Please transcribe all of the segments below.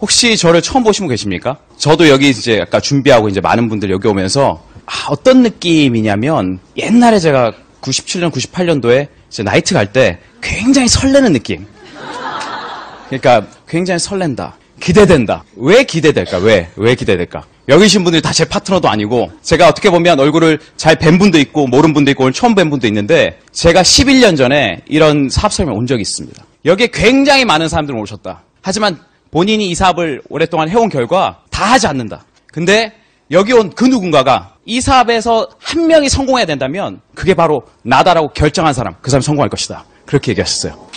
혹시 저를 처음 보신 분 계십니까? 저도 여기 이제 아까 준비하고 이제 많은 분들 여기 오면서 어떤 느낌이냐면 옛날에 제가 97년, 98년도에 이제 나이트 갈 때 굉장히 설레는 느낌. 그러니까 굉장히 설렌다. 기대된다. 왜 기대될까? 왜 기대될까? 여기 계신 분들이 다 제 파트너도 아니고 제가 어떻게 보면 얼굴을 잘 뵌 분도 있고 모르는 분도 있고 오늘 처음 뵌 분도 있는데 제가 11년 전에 이런 사업 설명에 온 적이 있습니다. 여기에 굉장히 많은 사람들이 오셨다. 하지만 본인이 이 사업을 오랫동안 해온 결과 다 하지 않는다. 근데 여기 온 그 누군가가 이 사업에서 한 명이 성공해야 된다면 그게 바로 나다라고 결정한 사람, 그 사람이 성공할 것이다. 그렇게 얘기하셨어요.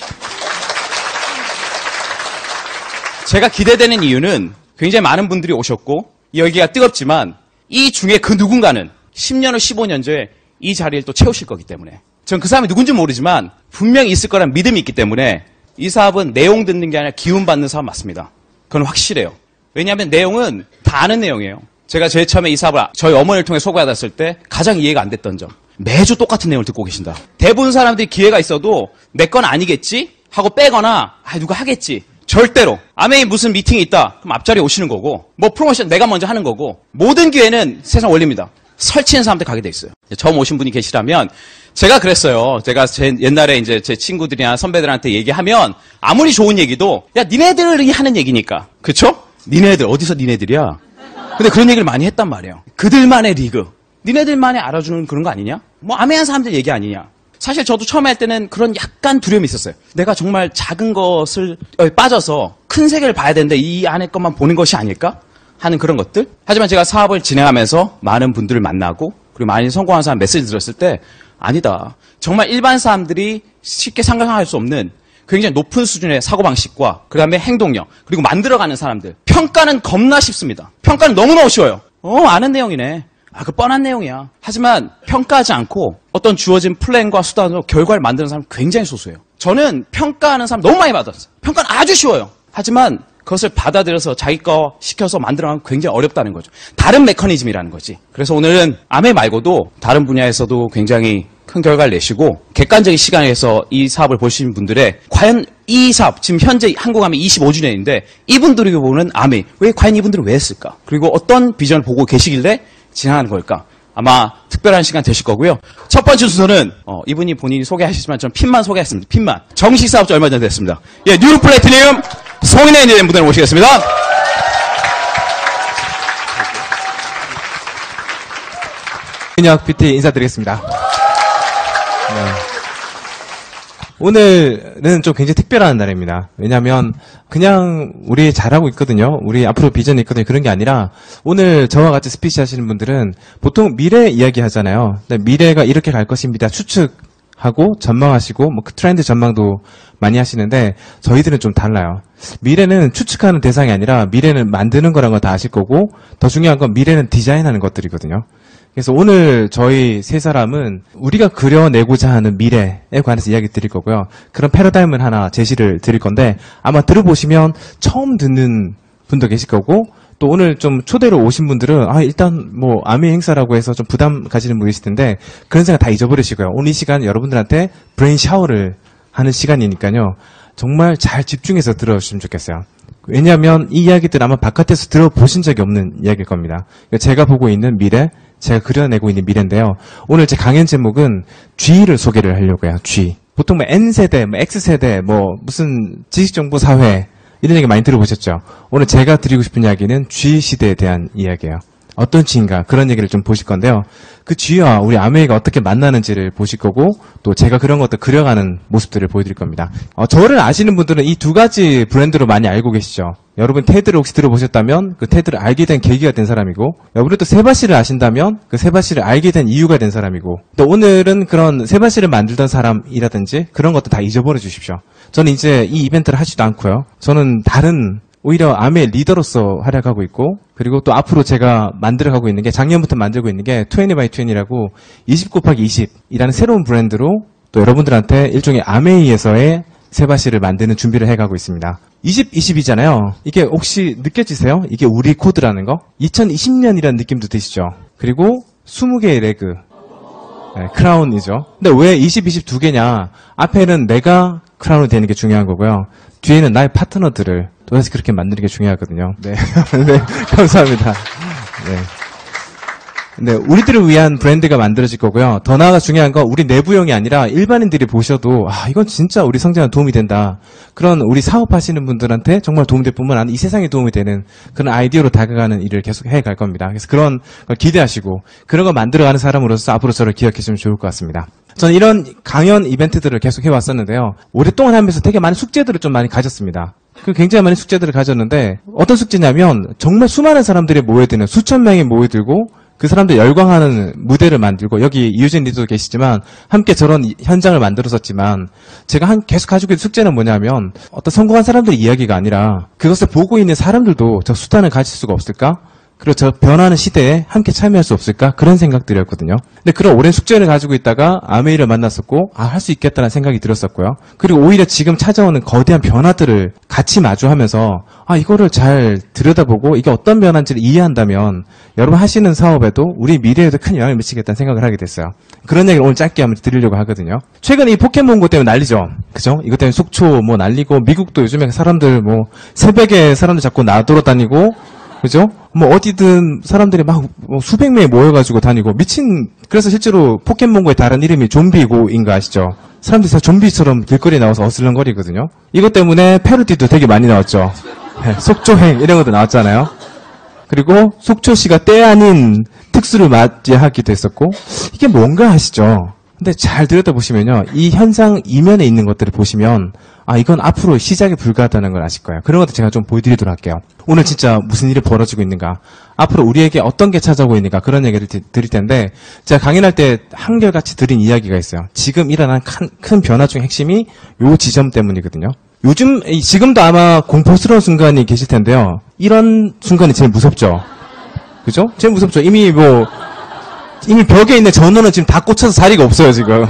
제가 기대되는 이유는 굉장히 많은 분들이 오셨고 여기가 뜨겁지만 이 중에 그 누군가는 10년 후 15년 뒤에 이 자리를 또 채우실 거기 때문에 전 그 사람이 누군지 모르지만 분명히 있을 거란 믿음이 있기 때문에 이 사업은 내용 듣는 게 아니라 기운 받는 사업 맞습니다. 그건 확실해요. 왜냐하면 내용은 다 아는 내용이에요. 제가 제일 처음에 이 사업을 저희 어머니를 통해 소개받았을 때 가장 이해가 안 됐던 점. 매주 똑같은 내용을 듣고 계신다. 대부분 사람들이 기회가 있어도 내 건 아니겠지? 하고 빼거나 누가 하겠지. 절대로. 아메이 무슨 미팅이 있다. 그럼 앞자리에 오시는 거고 뭐 프로모션 내가 먼저 하는 거고 모든 기회는 세상 원리입니다. 설치는 사람들 가게 돼 있어요. 처음 오신 분이 계시라면 제가 그랬어요. 제가 옛날에 이제 제 친구들이나 선배들한테 얘기하면 아무리 좋은 얘기도 야 니네들이 하는 얘기니까. 그쵸? 니네들 어디서 니네들이야? 근데 그런 얘기를 많이 했단 말이에요. 그들만의 리그. 니네들만이 알아주는 그런 거 아니냐? 뭐 아메한 사람들 얘기 아니냐? 사실 저도 처음에 할 때는 그런 약간 두려움이 있었어요. 내가 정말 작은 것을 빠져서 큰 세계를 봐야 되는데 이 안에 것만 보는 것이 아닐까? 하는 그런 것들. 하지만 제가 사업을 진행하면서 많은 분들을 만나고 그리고 많이 성공한 사람 메시지 들었을 때 아니다. 정말 일반 사람들이 쉽게 상상할 수 없는 굉장히 높은 수준의 사고방식과 그 다음에 행동력 그리고 만들어가는 사람들. 평가는 겁나 쉽습니다. 평가는 너무너무 쉬워요. 아는 내용이네. 그 뻔한 내용이야. 하지만 평가하지 않고 어떤 주어진 플랜과 수단으로 결과를 만드는 사람 굉장히 소수예요. 저는 평가하는 사람 너무 많이 받았어요. 평가는 아주 쉬워요. 하지만 그것을 받아들여서 자기 거 시켜서 만들어가면 굉장히 어렵다는 거죠. 다른 메커니즘이라는 거지. 그래서 오늘은 아메 말고도 다른 분야에서도 굉장히 큰 결과를 내시고 객관적인 시간에서 이 사업을 보신 분들의 과연 이 사업, 지금 현재 한국아메 25주년인데 이분들이 보는 아메, 과연 이분들은 왜 했을까? 그리고 어떤 비전을 보고 계시길래 진행하는 걸까? 아마 특별한 시간 되실 거고요. 첫 번째 순서는 이분이 본인이 소개하시지만 저는 핀만 소개했습니다. 핀만. 정식 사업자 얼마 전에 됐습니다. 예, 뉴 플래티늄 송인혜 엔지니어 무대로 모시겠습니다. 민혁 뷰티 인사드리겠습니다. 네. 오늘은 좀 굉장히 특별한 날입니다. 왜냐하면 그냥 우리 잘하고 있거든요. 우리 앞으로 비전이 있거든요. 그런 게 아니라 오늘 저와 같이 스피치 하시는 분들은 보통 미래 이야기 하잖아요. 미래가 이렇게 갈 것입니다. 추측하고 전망하시고 뭐 트렌드 전망도 많이 하시는데 저희들은 좀 달라요. 미래는 추측하는 대상이 아니라 미래는 만드는 거란 거 다 아실 거고 더 중요한 건 미래는 디자인하는 것들이거든요. 그래서 오늘 저희 세 사람은 우리가 그려내고자 하는 미래에 관해서 이야기 드릴 거고요. 그런 패러다임을 하나 제시를 드릴 건데 아마 들어보시면 처음 듣는 분도 계실 거고 또 오늘 좀 초대로 오신 분들은 일단 뭐 아메 행사라고 해서 좀 부담 가지는 분이실 텐데 그런 생각 다 잊어버리시고요. 오늘 이 시간 여러분들한테 브레인 샤워를 하는 시간이니까요. 정말 잘 집중해서 들어주시면 좋겠어요. 왜냐하면 이 이야기들 아마 바깥에서 들어보신 적이 없는 이야기일 겁니다. 제가 보고 있는 미래, 제가 그려내고 있는 미래인데요. 오늘 제 강연 제목은 G를 소개를 하려고 해요. G. 보통 뭐 N세대, 뭐 X세대, 뭐 무슨 지식정보사회 이런 얘기 많이 들어보셨죠? 오늘 제가 드리고 싶은 이야기는 G시대에 대한 이야기예요. 어떤 G인가 그런 얘기를 좀 보실 건데요. 그 G와 우리 아메이가 어떻게 만나는지를 보실 거고 또 제가 그런 것들 그려가는 모습들을 보여드릴 겁니다. 저를 아시는 분들은 이 두 가지 브랜드로 많이 알고 계시죠. 여러분 테드를 혹시 들어보셨다면 그 테드를 알게 된 계기가 된 사람이고 여러분이 또 세바시를 아신다면 그 세바시를 알게 된 이유가 된 사람이고 또 오늘은 그런 세바시를 만들던 사람이라든지 그런 것도 다 잊어버려 주십시오. 저는 이제 이 이벤트를 하지도 않고요. 저는 다른 오히려 아메 리더로서 활약하고 있고 그리고 또 앞으로 제가 만들어가고 있는 게 작년부터 만들고 있는 게 20x20이라고 20 곱하기 20이라는 새로운 브랜드로 또 여러분들한테 일종의 아메이에서의 세바시를 만드는 준비를 해가고 있습니다. 2020이잖아요. 이게 혹시 느껴지세요? 이게 우리 코드라는 거? 2020년이라는 느낌도 드시죠? 그리고 20개의 레그. 네, 크라운이죠. 근데 왜 20, 20 두 개냐? 앞에는 내가 크라운이 되는 게 중요한 거고요. 뒤에는 나의 파트너들을 또다시 그렇게 만드는 게 중요하거든요. 네. 네, 감사합니다. 네. 네, 우리들을 위한 브랜드가 만들어질 거고요. 더 나아가 중요한 건 우리 내부용이 아니라 일반인들이 보셔도 이건 진짜 우리 성장에 도움이 된다. 그런 우리 사업하시는 분들한테 정말 도움될 뿐만 아니라 이 세상에 도움이 되는 그런 아이디어로 다가가는 일을 계속 해갈 겁니다. 그래서 그런 걸 기대하시고 그런 걸 만들어가는 사람으로서 앞으로 저를 기억해주시면 좋을 것 같습니다. 저는 이런 강연 이벤트들을 계속 해왔었는데요. 오랫동안 하면서 되게 많은 숙제들을 좀 많이 가졌습니다. 굉장히 많은 숙제들을 가졌는데 어떤 숙제냐면 정말 수많은 사람들이 모여드는 수천 명이 모여들고 그 사람들 열광하는 무대를 만들고 여기 이유진 리더도 계시지만 함께 저런 현장을 만들었었지만 제가 계속 가지고 있는 숙제는 뭐냐면 어떤 성공한 사람들의 이야기가 아니라 그것을 보고 있는 사람들도 저 수단을 가질 수가 없을까? 그리고 저 변하는 시대에 함께 참여할 수 없을까? 그런 생각들이었거든요. 근데 그런 오랜 숙제를 가지고 있다가 아메이를 만났었고 할 수 있겠다는 생각이 들었었고요. 그리고 오히려 지금 찾아오는 거대한 변화들을 같이 마주하면서 이거를 잘 들여다보고 이게 어떤 변화인지를 이해한다면 여러분 하시는 사업에도 우리 미래에도 큰 영향을 미치겠다는 생각을 하게 됐어요. 그런 얘기를 오늘 짧게 한번 드리려고 하거든요. 최근에 이 포켓몬고 때문에 난리죠. 그죠? 이것 때문에 속초 난리고 미국도 요즘에 사람들 새벽에 사람들 자꾸 나돌아다니고 그죠? 어디든 사람들이 막 수백 명이 모여가지고 다니고 그래서 실제로 포켓몬고의 다른 이름이 좀비고인 거 아시죠? 사람들이 다 좀비처럼 길거리에 나와서 어슬렁거리거든요. 이것 때문에 패러디도 되게 많이 나왔죠. 네, 속초행 이런 것도 나왔잖아요. 그리고 속초시가 때 아닌 특수를 맞이하기도 했었고 이게 뭔가 아시죠? 근데 잘 들여다보시면요. 이 현상 이면에 있는 것들을 보시면 이건 앞으로 시작에 불과하다는 걸 아실 거예요. 그런 것들 제가 좀 보여드리도록 할게요. 오늘 진짜 무슨 일이 벌어지고 있는가, 앞으로 우리에게 어떤 게 찾아오고 있는가 그런 얘기를 드릴 텐데 제가 강연할 때 한결같이 드린 이야기가 있어요. 지금 일어난 큰 변화 중 핵심이 요 지점 때문이거든요. 지금도 아마 공포스러운 순간이 계실 텐데요. 이런 순간이 제일 무섭죠. 그죠? 제일 무섭죠. 이미 벽에 있는 전원은 지금 다 꽂혀서 자리가 없어요, 지금.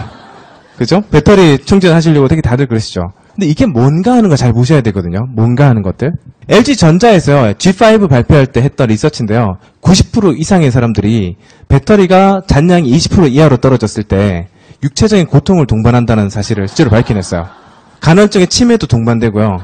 그죠? 배터리 충전하시려고 되게 다들 그러시죠. 근데 이게 뭔가 하는 거 잘 보셔야 되거든요. 뭔가 하는 것들. LG전자에서요, G5 발표할 때 했던 리서치인데요. 90% 이상의 사람들이 배터리가 잔량이 20% 이하로 떨어졌을 때 육체적인 고통을 동반한다는 사실을 실제로 밝혀냈어요. 간헐적인 치매도 동반되고요.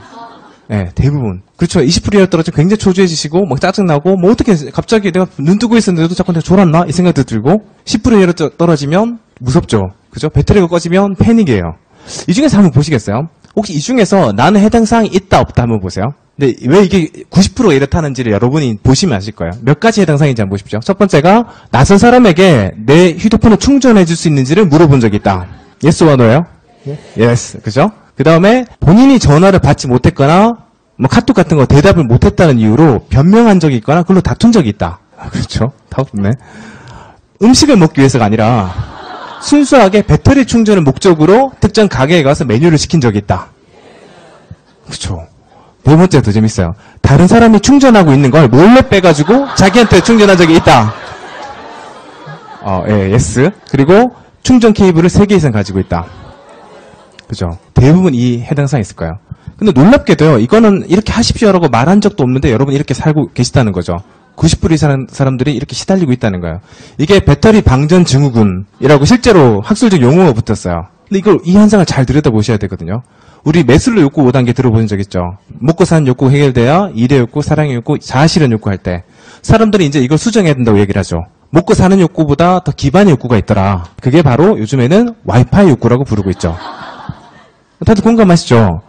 네, 대부분. 그렇죠. 20% 이하로 떨어지면 굉장히 초조해지시고, 짜증나고, 어떻게 갑자기 내가 눈 뜨고 있었는데도 자꾸 내가 졸았나? 이 생각도 들고, 10% 이하로 떨어지면 무섭죠. 그죠? 배터리가 꺼지면 패닉이에요. 이 중에서 한번 보시겠어요? 혹시 이 중에서 나는 해당 사항이 있다, 없다 한번 보세요. 근데 왜 이게 90% 이렇다는지를 여러분이 보시면 아실 거예요. 몇 가지 해당 사항인지 한번 보십시오. 첫 번째가, 낯선 사람에게 내 휴대폰을 충전해 줄 수 있는지를 물어본 적이 있다. Yes와 No예요? Yes. 그죠? 그 다음에 본인이 전화를 받지 못했거나 카톡 같은 거 대답을 못했다는 이유로 변명한 적이 있거나 그걸로 다툰 적이 있다. 그렇죠? 다 없네. 음식을 먹기 위해서가 아니라 순수하게 배터리 충전을 목적으로 특정 가게에 가서 메뉴를 시킨 적이 있다. 그렇죠? 네 번째가 더 재밌어요. 다른 사람이 충전하고 있는 걸 몰래 빼가지고 자기한테 충전한 적이 있다. yes. 그리고 충전 케이블을 3개 이상 가지고 있다. 그죠? 대부분 이 해당 사항이 있을 거예요. 근데 놀랍게도요, 이거는 이렇게 하십시오라고 말한 적도 없는데 여러분 이렇게 살고 계시다는 거죠. 90% 이상 사람들이 이렇게 시달리고 있다는 거예요. 이게 배터리 방전 증후군이라고 실제로 학술적 용어가 붙었어요. 근데 이 현상을 잘 들여다보셔야 되거든요. 우리 매슬로 욕구 5단계 들어보신 적 있죠? 먹고 사는 욕구 해결돼야 일의 욕구, 사랑의 욕구, 자아실현 욕구 할 때 사람들이 이제 이걸 수정해야 된다고 얘기를 하죠. 먹고 사는 욕구보다 더 기반의 욕구가 있더라. 그게 바로 요즘에는 와이파이 욕구라고 부르고 있죠. 다들 공감하시죠?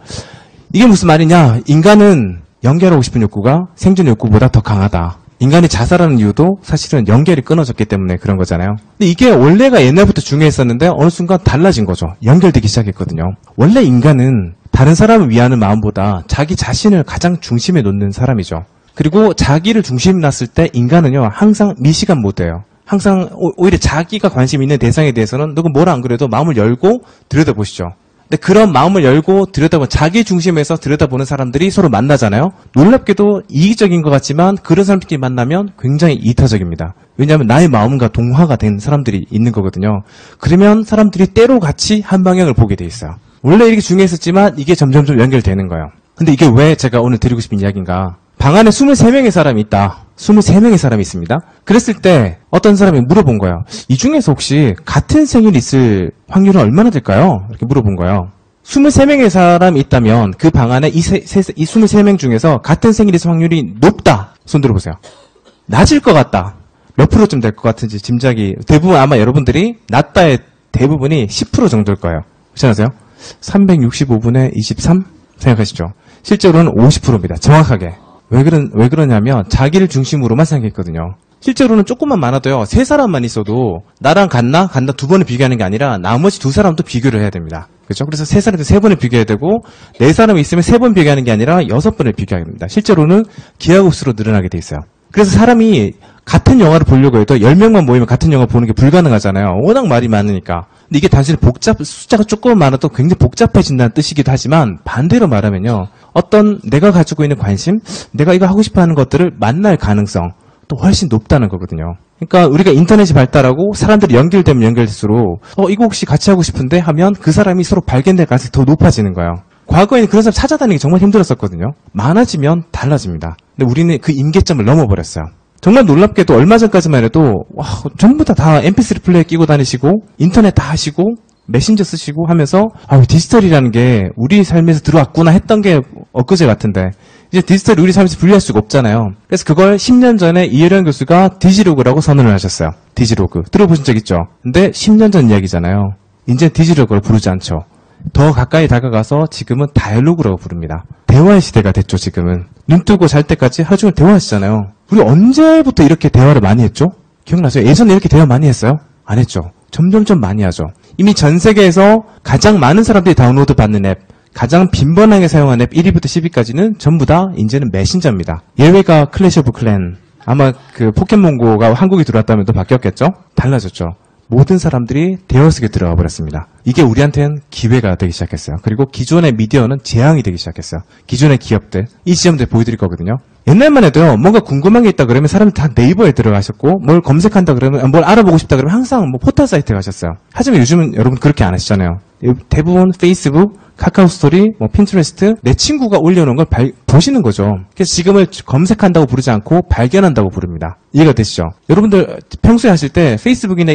이게 무슨 말이냐? 인간은 연결하고 싶은 욕구가 생존 욕구보다 더 강하다. 인간이 자살하는 이유도 사실은 연결이 끊어졌기 때문에 그런 거잖아요. 근데 이게 원래가 옛날부터 중요했었는데 어느 순간 달라진 거죠. 연결되기 시작했거든요. 원래 인간은 다른 사람을 위하는 마음보다 자기 자신을 가장 중심에 놓는 사람이죠. 그리고 자기를 중심에 놨을 때 인간은요, 항상 미시간 모드예요. 항상 오히려 자기가 관심 있는 대상에 대해서는 누가 뭐라 안 그래도 마음을 열고 들여다보시죠. 근데 그런 마음을 열고 들여다보는, 자기 중심에서 들여다보는 사람들이 서로 만나잖아요. 놀랍게도 이기적인 것 같지만 그런 사람들끼리 만나면 굉장히 이타적입니다. 왜냐하면 나의 마음과 동화가 된 사람들이 있는 거거든요. 그러면 사람들이 때로 같이 한 방향을 보게 돼 있어요. 원래 이렇게 중요했었지만 이게 점점점 연결되는 거예요. 근데 이게 왜 제가 오늘 드리고 싶은 이야기인가? 방 안에 23명의 사람이 있다. 23명의 사람이 있습니다. 그랬을 때 어떤 사람이 물어본 거예요. 이 중에서 혹시 같은 생일이 있을 확률은 얼마나 될까요? 이렇게 물어본 거예요. 23명의 사람이 있다면 그 방 안에 이 23명 중에서 같은 생일의 확률이 높다. 손 들어보세요. 낮을 것 같다. 몇 프로쯤 될 것 같은지 짐작이 대부분 아마 여러분들이 낮다의 대부분이 10% 정도일 거예요. 혹시 아세요? 365분의 23 생각하시죠? 실제로는 50%입니다. 정확하게. 왜 그러냐면 자기를 중심으로만 생각했거든요. 실제로는 조금만 많아도요. 3사람만 있어도 나랑 같나 두 번을 비교하는 게 아니라 나머지 2사람도 비교를 해야 됩니다. 그렇죠? 그래서 3사람한테 3번을 비교해야 되고 4사람이 있으면 3번 비교하는 게 아니라 6번을 비교해야 됩니다. 실제로는 기하급수로 늘어나게 돼 있어요. 그래서 사람이 같은 영화를 보려고 해도 10명만 모이면 같은 영화 보는 게 불가능하잖아요. 워낙 말이 많으니까. 근데 이게 단순히 숫자가 조금 많아도 굉장히 복잡해진다는 뜻이기도 하지만 반대로 말하면요. 어떤 내가 가지고 있는 관심, 내가 이거 하고 싶어 하는 것들을 만날 가능성 또 훨씬 높다는 거거든요. 그러니까 우리가 인터넷이 발달하고 사람들이 연결되면 연결될수록 이거 혹시 같이 하고 싶은데 하면 그 사람이 서로 발견될 가능성이 더 높아지는 거예요. 과거에는 그런 사람 찾아다니기 정말 힘들었었거든요. 많아지면 달라집니다. 근데 우리는 그 임계점을 넘어버렸어요. 정말 놀랍게도 얼마 전까지만 해도 전부 다 mp3 플레이어 끼고 다니시고 인터넷 다 하시고 메신저 쓰시고 하면서 디지털이라는 게 우리 삶에서 들어왔구나 했던 게 엊그제 같은데 이제 디지털이 우리 삶에서 분리할 수가 없잖아요. 그래서 그걸 10년 전에 이혜련 교수가 디지로그라고 선언을 하셨어요. 디지로그. 들어보신 적 있죠? 근데 10년 전 이야기잖아요. 이제 디지로그를 부르지 않죠. 더 가까이 다가가서 지금은 다이얼로그라고 부릅니다. 대화의 시대가 됐죠, 지금은. 눈 뜨고 잘 때까지 하루 종일 대화하시잖아요. 우리 언제부터 이렇게 대화를 많이 했죠? 기억나세요? 예전에 이렇게 대화 많이 했어요? 안 했죠. 점점점 많이 하죠. 이미 전 세계에서 가장 많은 사람들이 다운로드 받는 앱, 가장 빈번하게 사용하는 앱 1위부터 10위까지는 전부 다 이제는 메신저입니다. 예외가 클래시 오브 클랜. 아마 그 포켓몬고가 한국에 들어왔다면 또 바뀌었겠죠? 달라졌죠. 모든 사람들이 대화 속에 들어가 버렸습니다. 이게 우리한테는 기회가 되기 시작했어요. 그리고 기존의 미디어는 재앙이 되기 시작했어요. 기존의 기업들, 이 지점들 보여드릴 거거든요. 옛날만 해도요, 뭔가 궁금한 게 있다 그러면 사람들 다 네이버에 들어가셨고, 뭘 검색한다 그러면, 뭘 알아보고 싶다 그러면 항상 포털 사이트에 가셨어요. 하지만 요즘은 여러분 그렇게 안 하시잖아요. 대부분 페이스북, 카카오 스토리, 핀트레스트, 내 친구가 올려놓은 걸 보시는 거죠. 그래서 지금을 검색한다고 부르지 않고 발견한다고 부릅니다. 이해가 되시죠? 여러분들 평소에 하실 때 페이스북이나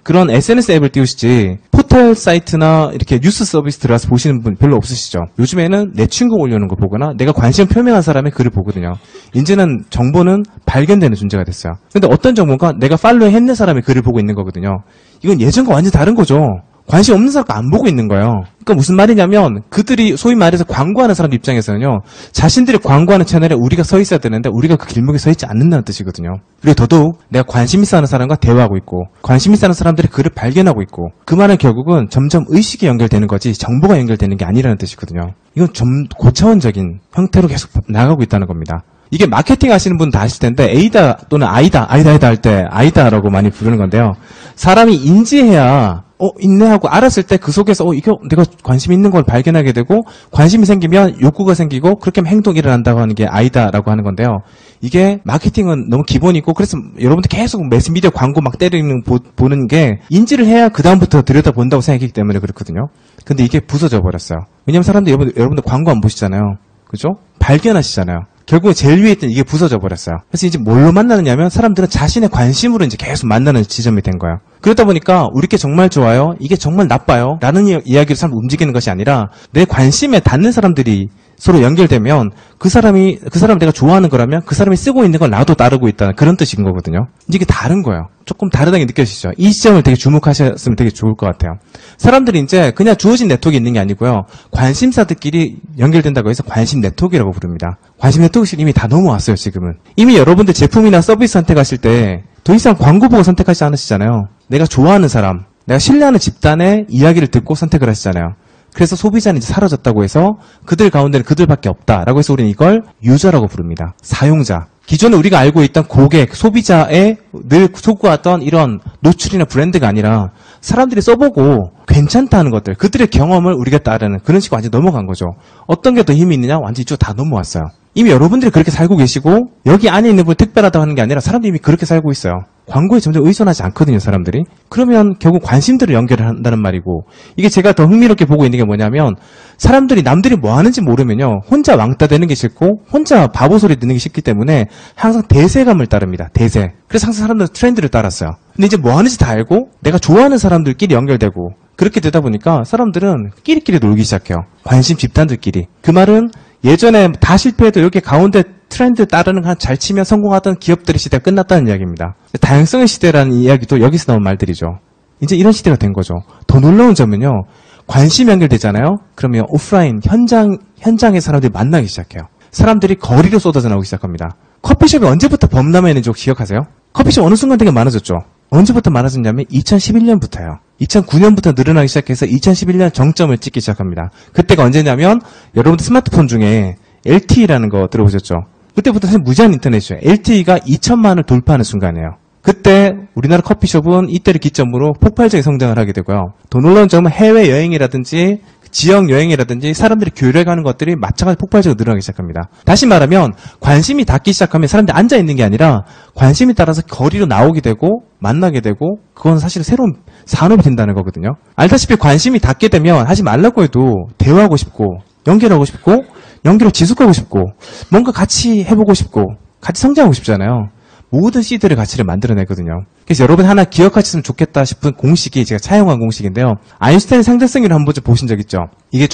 그런 SNS 앱을 띄우시지 포털 사이트나 이렇게 뉴스 서비스 들어가서 보시는 분 별로 없으시죠? 요즘에는 내 친구가 올려놓은 걸 보거나 내가 관심 표명한 사람의 글을 보거든요. 이제는 정보는 발견되는 존재가 됐어요. 근데 어떤 정보가 내가 팔로우 했는 사람의 글을 보고 있는 거거든요. 이건 예전과 완전히 다른 거죠. 관심 없는 사람과 안 보고 있는 거예요. 그러니까 무슨 말이냐면 그들이 소위 말해서 광고하는 사람 입장에서는요. 자신들이 광고하는 채널에 우리가 서 있어야 되는데 우리가 그 길목에 서 있지 않는다는 뜻이거든요. 그리고 더더욱 내가 관심 있어 하는 사람과 대화하고 있고 관심 있어 하는 사람들의 글을 발견하고 있고 그 말은 결국은 점점 의식이 연결되는 거지 정보가 연결되는 게 아니라는 뜻이거든요. 이건 좀 고차원적인 형태로 계속 나가고 있다는 겁니다. 이게 마케팅 하시는 분 다 아실 텐데 에이다 또는 아이다 할 때 아이다라고 많이 부르는 건데요. 사람이 인지해야 있네 하고 알았을 때 그 속에서 이게 내가 관심 있는 걸 발견하게 되고 관심이 생기면 욕구가 생기고 그렇게 하면 행동이 일어난다고 하는 게 아이다라고 하는 건데요. 이게 마케팅은 너무 기본이고 그래서 여러분들 계속 매스미디어 광고 막 때리는 보는 게 인지를 해야 그 다음부터 들여다본다고 생각했기 때문에 그렇거든요. 근데 이게 부서져 버렸어요. 왜냐면 사람들이 여러분들 광고 안 보시잖아요. 그죠? 발견하시잖아요. 결국은 제일 위에 있던 이게 부서져 버렸어요. 그래서 이제 뭘로 만나느냐면 사람들은 자신의 관심으로 이제 계속 만나는 지점이 된 거예요. 그러다 보니까 우리 게 정말 좋아요, 이게 정말 나빠요 라는 이야기를 사람 움직이는 것이 아니라 내 관심에 닿는 사람들이 서로 연결되면 그 사람을 내가 좋아하는 거라면 그 사람이 쓰고 있는 걸 나도 따르고 있다는 그런 뜻인 거거든요. 이게 다른 거예요. 조금 다르다게 느껴지시죠? 이 지점을 되게 주목하셨으면 되게 좋을 것 같아요. 사람들이 이제 그냥 주어진 네트워크가 있는 게 아니고요. 관심사들끼리 연결된다고 해서 관심 네트워크라고 부릅니다. 관심 네트워크를 이미 다 넘어왔어요, 지금은. 이미 여러분들 제품이나 서비스 선택하실 때 더 이상 광고 보고 선택하지 않으시잖아요. 내가 좋아하는 사람, 내가 신뢰하는 집단의 이야기를 듣고 선택을 하시잖아요. 그래서 소비자는 이제 사라졌다고 해서 그들 가운데는 그들밖에 없다라고 해서 우리는 이걸 유저라고 부릅니다. 사용자. 기존에 우리가 알고 있던 고객, 소비자의 늘 소구하던 이런 노출이나 브랜드가 아니라 사람들이 써보고 괜찮다는 것들, 그들의 경험을 우리가 따르는 그런 식으로 완전히 넘어간 거죠. 어떤 게 더 힘이 있느냐? 완전히 이쪽 다 넘어왔어요. 이미 여러분들이 그렇게 살고 계시고 여기 안에 있는 분 특별하다고 하는 게 아니라 사람들이 이미 그렇게 살고 있어요. 광고에 점점 의존하지 않거든요, 사람들이. 그러면 결국 관심들을 연결을 한다는 말이고, 이게 제가 더 흥미롭게 보고 있는 게 뭐냐면, 사람들이 남들이 뭐 하는지 모르면요, 혼자 왕따 되는 게 싫고, 혼자 바보 소리 듣는 게 싫기 때문에 항상 대세감을 따릅니다, 대세. 그래서 항상 사람들은 트렌드를 따랐어요. 근데 이제 뭐 하는지 다 알고, 내가 좋아하는 사람들끼리 연결되고, 그렇게 되다 보니까 사람들은 끼리끼리 놀기 시작해요. 관심 집단들끼리. 그 말은 예전에 다 실패해도 여기 가운데 트렌드 따르는 한 잘 치면 성공하던 기업들의 시대가 끝났다는 이야기입니다. 다양성의 시대라는 이야기도 여기서 나온 말들이죠. 이제 이런 시대가 된 거죠. 더 놀라운 점은요. 관심 연결되잖아요. 그러면 오프라인 현장의 사람들이 만나기 시작해요. 사람들이 거리로 쏟아져 나오기 시작합니다. 커피숍이 언제부터 범람했는지 혹시 기억하세요? 커피숍 어느 순간 되게 많아졌죠. 언제부터 많아졌냐면 2011년부터요. 2009년부터 늘어나기 시작해서 2011년 정점을 찍기 시작합니다. 그때가 언제냐면 여러분들 스마트폰 중에 LTE라는 거 들어보셨죠? 그때부터 사실 무제한 인터넷이에요. LTE가 2천만을 돌파하는 순간이에요. 그때 우리나라 커피숍은 이때를 기점으로 폭발적인 성장을 하게 되고요. 더 놀라운 점은 해외여행이라든지 지역 여행이라든지 사람들이 교류해가는 것들이 마찬가지로 폭발적으로 늘어나기 시작합니다. 다시 말하면 관심이 닿기 시작하면 사람들이 앉아있는 게 아니라 관심에 따라서 거리로 나오게 되고 만나게 되고 그건 사실 새로운 산업이 된다는 거거든요. 알다시피 관심이 닿게 되면 하지 말라고 해도 대화하고 싶고 연결하고 싶고 연결을 지속하고 싶고 뭔가 같이 해보고 싶고 같이 성장하고 싶잖아요. 모든 씨들의 가치를 만들어내거든요. 그래서 여러분 하나 기억하셨으면 좋겠다 싶은 공식이 제가 차용한 공식인데요. 아인슈타인 상대성이를 한번 좀 보신 적 있죠? 이게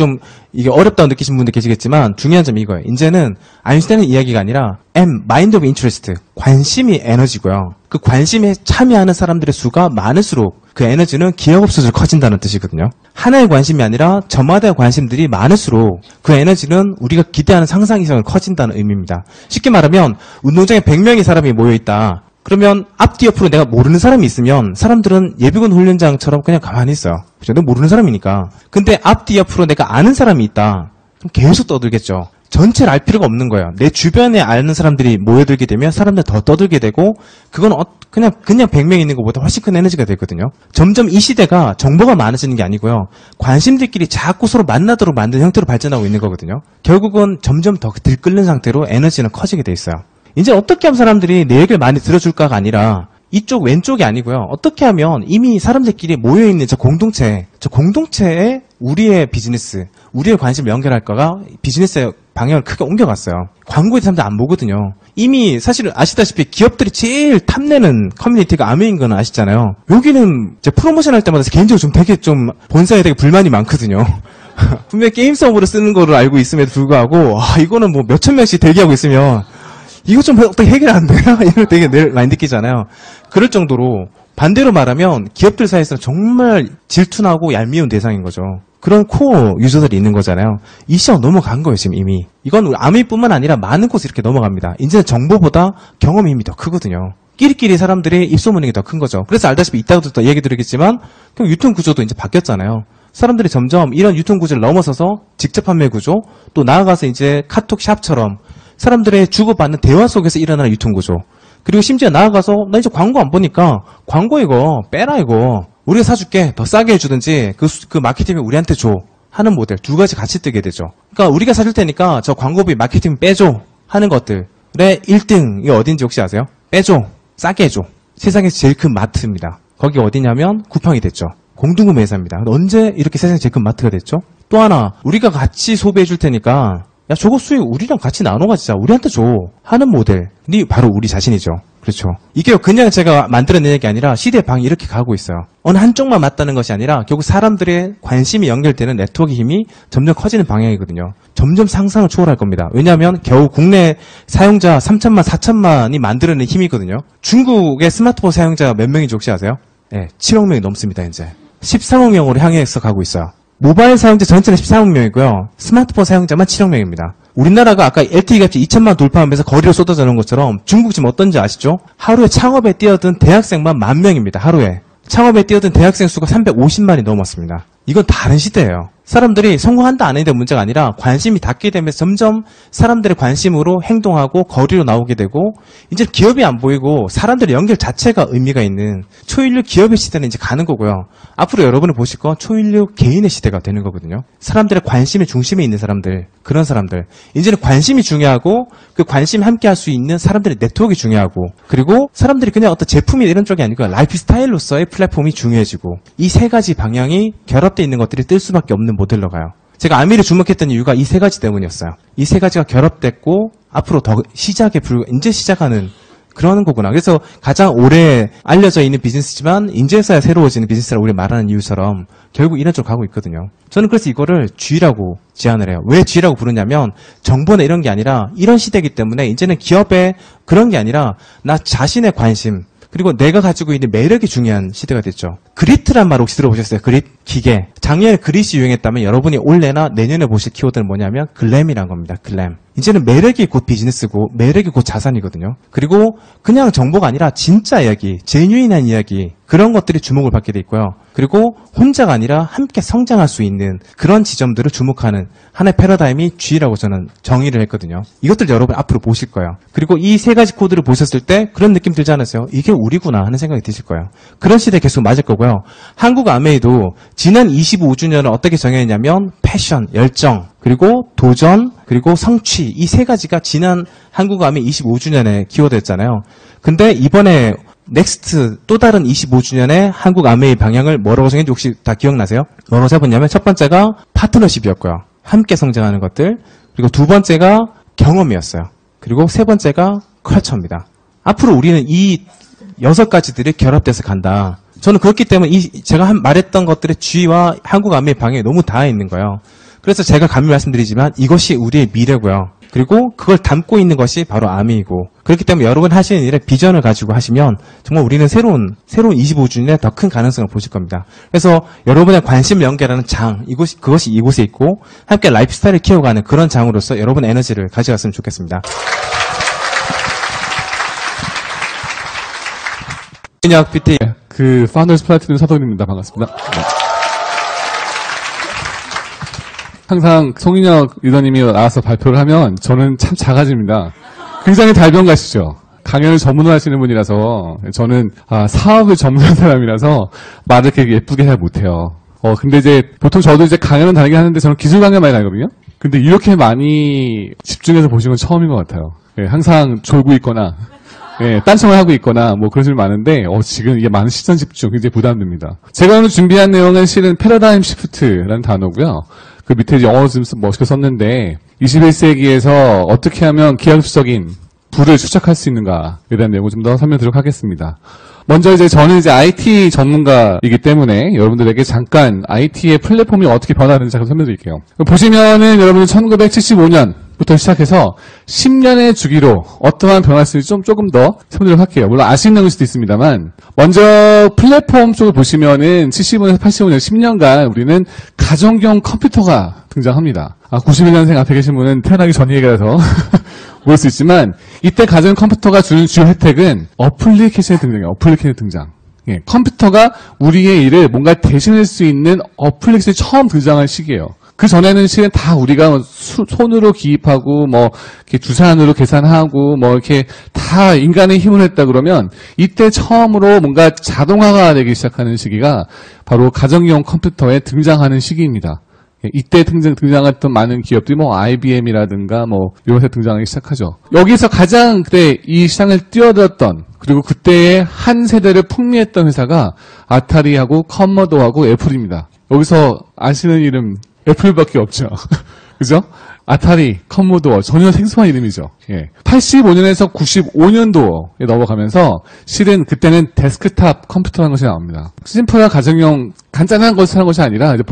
어렵다고 느끼신 분들 계시겠지만 중요한 점이 이거예요. 이제는 아인슈타인의 이야기가 아니라 M, Mind of Interest, 관심이 에너지고요. 그 관심에 참여하는 사람들의 수가 많을수록 그 에너지는 기하급수적으로 커진다는 뜻이거든요. 하나의 관심이 아니라 저마다의 관심들이 많을수록 그 에너지는 우리가 기대하는 상상 이상으로 커진다는 의미입니다. 쉽게 말하면 운동장에 100명의 사람이 모여있다. 그러면 앞뒤 옆으로 내가 모르는 사람이 있으면 사람들은 예비군 훈련장처럼 그냥 가만히 있어요. 그죠? 내가 모르는 사람이니까. 근데 앞뒤 옆으로 내가 아는 사람이 있다. 그럼 계속 떠들겠죠. 전체를 알 필요가 없는 거예요. 내 주변에 아는 사람들이 모여들게 되면 사람들 더 떠들게 되고 그건 그냥 100명 있는 것보다 훨씬 큰 에너지가 되거든요. 점점 이 시대가 정보가 많아지는 게 아니고요. 관심들끼리 자꾸 서로 만나도록 만드는 형태로 발전하고 있는 거거든요. 결국은 점점 더 들끓는 상태로 에너지는 커지게 돼 있어요. 이제 어떻게 하면 사람들이 내 얘기를 많이 들어줄까가 아니라 이쪽 왼쪽이 아니고요. 어떻게 하면 이미 사람들끼리 모여있는 저 공동체에 우리의 비즈니스, 우리의 관심을 연결할까가 비즈니스의 방향을 크게 옮겨갔어요. 광고에 사람들 안 보거든요. 이미 사실 아시다시피 기업들이 제일 탐내는 커뮤니티가 아메인 거는 아시잖아요. 여기는 이제 프로모션 할 때마다 개인적으로 좀 본사에 되게 불만이 많거든요. 분명히 게임 서버를 쓰는 거를 알고 있음에도 불구하고 이거는 뭐 몇천 명씩 대기하고 있으면 이거 좀 어떻게 해결 안 되나? 이런 되게 늘 많이 느끼잖아요. 그럴 정도로 반대로 말하면 기업들 사이에서 정말 질투나고 얄미운 대상인 거죠. 그런 코어 유저들이 있는 거잖아요. 이 시장 넘어간 거예요, 지금 이미. 이건 아메이뿐만 아니라 많은 곳에 이렇게 넘어갑니다. 이제는 정보보다 경험의 힘이 더 크거든요. 끼리끼리 사람들의 입소문이 더 큰 거죠. 그래서 알다시피 이따가도 더 얘기 드리겠지만 유통 구조도 이제 바뀌었잖아요. 사람들이 점점 이런 유통 구조를 넘어서서 직접 판매 구조, 또 나아가서 이제 카톡 샵처럼 사람들의 주고받는 대화 속에서 일어나는 유통구조. 그리고 심지어 나아가서 나 이제 광고 안 보니까 광고 이거 빼라 이거. 우리가 사줄게. 더 싸게 해주든지 그 마케팅을 우리한테 줘. 하는 모델. 두 가지 같이 뜨게 되죠. 그러니까 우리가 사줄 테니까 저 광고비 마케팅 빼줘. 하는 것들의 1등이 어딘지 혹시 아세요? 빼줘. 싸게 해줘. 세상에서 제일 큰 마트입니다. 거기 어디냐면 쿠팡이 됐죠. 공동구매 회사입니다. 언제 이렇게 세상에 제일 큰 마트가 됐죠? 또 하나 우리가 같이 소비해 줄 테니까 야 저거 수익 우리랑 같이 나눠 가지자. 우리한테 줘. 하는 모델이 바로 우리 자신이죠. 그렇죠. 이게 그냥 제가 만들어낸 얘기 아니라 시대의 방이 이렇게 가고 있어요. 어느 한쪽만 맞다는 것이 아니라 결국 사람들의 관심이 연결되는 네트워크 힘이 점점 커지는 방향이거든요. 점점 상상을 초월할 겁니다. 왜냐하면 겨우 국내 사용자 3천만, 4천만이 만들어낸 힘이거든요. 중국의 스마트폰 사용자 몇 명인지 혹시 아세요? 네, 7억 명이 넘습니다. 이제 13억 명으로 향해서 가고 있어요. 모바일 사용자 전체는 13억 명이고요. 스마트폰 사용자만 7억 명입니다. 우리나라가 아까 LTE 값이 2천만 돌파하면서 거리로 쏟아져 나온 것처럼 중국 지금 어떤지 아시죠? 하루에 창업에 뛰어든 대학생만 10,000명입니다. 하루에. 창업에 뛰어든 대학생 수가 350만이 넘었습니다. 이건 다른 시대예요. 사람들이 성공한다 안 한다 문제가 아니라 관심이 닿게 되면서 점점 사람들의 관심으로 행동하고 거리로 나오게 되고 이제 기업이 안 보이고 사람들의 연결 자체가 의미가 있는 초인류 기업의 시대는 이제 가는 거고요. 앞으로 여러분이 보실 건 초인류 개인의 시대가 되는 거거든요. 사람들의 관심의 중심에 있는 사람들 그런 사람들. 이제는 관심이 중요하고 그 관심 함께 할 수 있는 사람들의 네트워크가 중요하고 그리고 사람들이 그냥 어떤 제품이 이런 쪽이 아니고 라이프 스타일로서의 플랫폼이 중요해지고 이 세 가지 방향이 결합되어 있는 것들이 뜰 수밖에 없는 모델로 가요. 제가 아미를 주목했던 이유가 이 세 가지 때문이었어요. 이 세 가지가 결합됐고 앞으로 더 이제 시작하는 그러는 거구나. 그래서 가장 오래 알려져 있는 비즈니스지만 인제서야 새로워지는 비즈니스라고 우리 말하는 이유처럼 결국 이런 쪽으로 가고 있거든요. 저는 그래서 이거를 G라고 제안을 해요. 왜 G라고 부르냐면 정보나 이런 게 아니라 이런 시대이기 때문에 이제는 기업에 그런 게 아니라 나 자신의 관심 그리고 내가 가지고 있는 매력이 중요한 시대가 됐죠. 그리트란 말 혹시 들어보셨어요? 그릿? 기계. 작년에 그릿이 유행했다면 여러분이 올해나 내년에 보실 키워드는 뭐냐면 글램이란 겁니다. 글램. 이제는 매력이 곧 비즈니스고 매력이 곧 자산이거든요. 그리고 그냥 정보가 아니라 진짜 이야기, 제뉴인한 이야기 그런 것들이 주목을 받게 돼 있고요. 그리고 혼자가 아니라 함께 성장할 수 있는 그런 지점들을 주목하는 하나의 패러다임이 G라고 저는 정의를 했거든요. 이것들 여러분 앞으로 보실 거예요. 그리고 이 세 가지 코드를 보셨을 때 그런 느낌 들지 않으세요? 이게 우리구나 하는 생각이 드실 거예요. 그런 시대에 계속 맞을 거고요. 한국 아메이도 지난 25주년을 어떻게 정했냐면 패션, 열정, 그리고 도전, 그리고 성취 이 세 가지가 지난 한국 아메이 25주년의 키워드였잖아요. 근데 이번에 넥스트 또 다른 25주년의 한국 아메이 방향을 뭐라고 정했는지 혹시 다 기억나세요? 뭐라고 잡았냐면 첫 번째가 파트너십이었고요. 함께 성장하는 것들. 그리고 두 번째가 경험이었어요. 그리고 세 번째가 컬처입니다. 앞으로 우리는 이 6가지들이 결합돼서 간다. 저는 그렇기 때문에 제가 말했던 것들의 G와 한국 아메이 방향이 너무 닿아 있는 거예요. 그래서 제가 감히 말씀드리지만 이것이 우리의 미래고요. 그리고 그걸 담고 있는 것이 바로 아미이고 그렇기 때문에 여러분 하시는 일에 비전을 가지고 하시면 정말 우리는 새로운 25주년에 더 큰 가능성을 보실 겁니다. 그래서 여러분의 관심 연결하는 장 그것이 이곳에 있고 함께 라이프 스타일을 키워가는 그런 장으로서 여러분의 에너지를 가져갔으면 좋겠습니다. 인약 PT 그 파운더스 플래티넘 사돈입니다. 반갑습니다. 네. 항상 송인혁 리더님이 나와서 발표를 하면 저는 참 작아집니다. 굉장히 달변가시죠. 강연을 전문화하시는 분이라서 저는 사업을 전문한 사람이라서 말을 그렇게 예쁘게 잘 못해요. 근데 이제 보통 저도 이제 강연은 다니긴 하는데 저는 기술 강연 많이 다니거든요. 근데 이렇게 많이 집중해서 보신 건 처음인 것 같아요. 예, 항상 졸고 있거나 예, 딴청을 하고 있거나 뭐 그런 줄 많은데 지금 이게 많은 시선 집중 굉장히 부담됩니다. 제가 오늘 준비한 내용은 실은 패러다임 시프트라는 단어고요. 그 밑에 영어로 좀 멋있게 썼는데 21세기에서 어떻게 하면 기하급수적인 부를 축적할 수 있는가에 대한 내용을 좀 더 설명드리도록 하겠습니다. 먼저 이제 저는 이제 IT 전문가이기 때문에 여러분들에게 잠깐 IT의 플랫폼이 어떻게 변화하는지 잠깐 설명드릴게요. 보시면은 여러분들 1975년부터 시작해서 10년의 주기로 어떠한 변화가 있을지 조금 더 설명드리도록 할게요. 물론 아시는 내용일 수도 있습니다만 먼저 플랫폼 쪽을 보시면은 75년에서 85년 10년간 우리는 가정용 컴퓨터가 등장합니다. 91년생 앞에 계신 분은 태어나기 전 얘기라서 모를 수 있지만 이때 가정 컴퓨터가 주는 주요 혜택은 어플리케이션의 등장이에요. 어플리케이션의 등장. 예, 컴퓨터가 우리의 일을 뭔가 대신할 수 있는 어플리케이션이 처음 등장한 시기예요. 그 전에는 실은 다 우리가 손으로 기입하고 뭐 이렇게 주사안으로 계산하고 뭐 이렇게 다 인간의 힘을 했다 그러면 이때 처음으로 뭔가 자동화가 되기 시작하는 시기가 바로 가정용 컴퓨터에 등장하는 시기입니다. 이때 등장했던 많은 기업들이 뭐 IBM이라든가 뭐 이런 데 등장하기 시작하죠. 여기서 가장 그때 이 시장을 뛰어들었던 그리고 그때의 한 세대를 풍미했던 회사가 아타리하고 커머도어하고 애플입니다. 여기서 아시는 이름 애플밖에 없죠. 그죠? 아타리, 커모도어 전혀 생소한 이름이죠. 예. 85년에서 95년도에 넘어가면서 실은 그때는 데스크탑 컴퓨터라는 것이 나옵니다. 심플한 가정용 간단한 것을 하는 것이 아니라 이제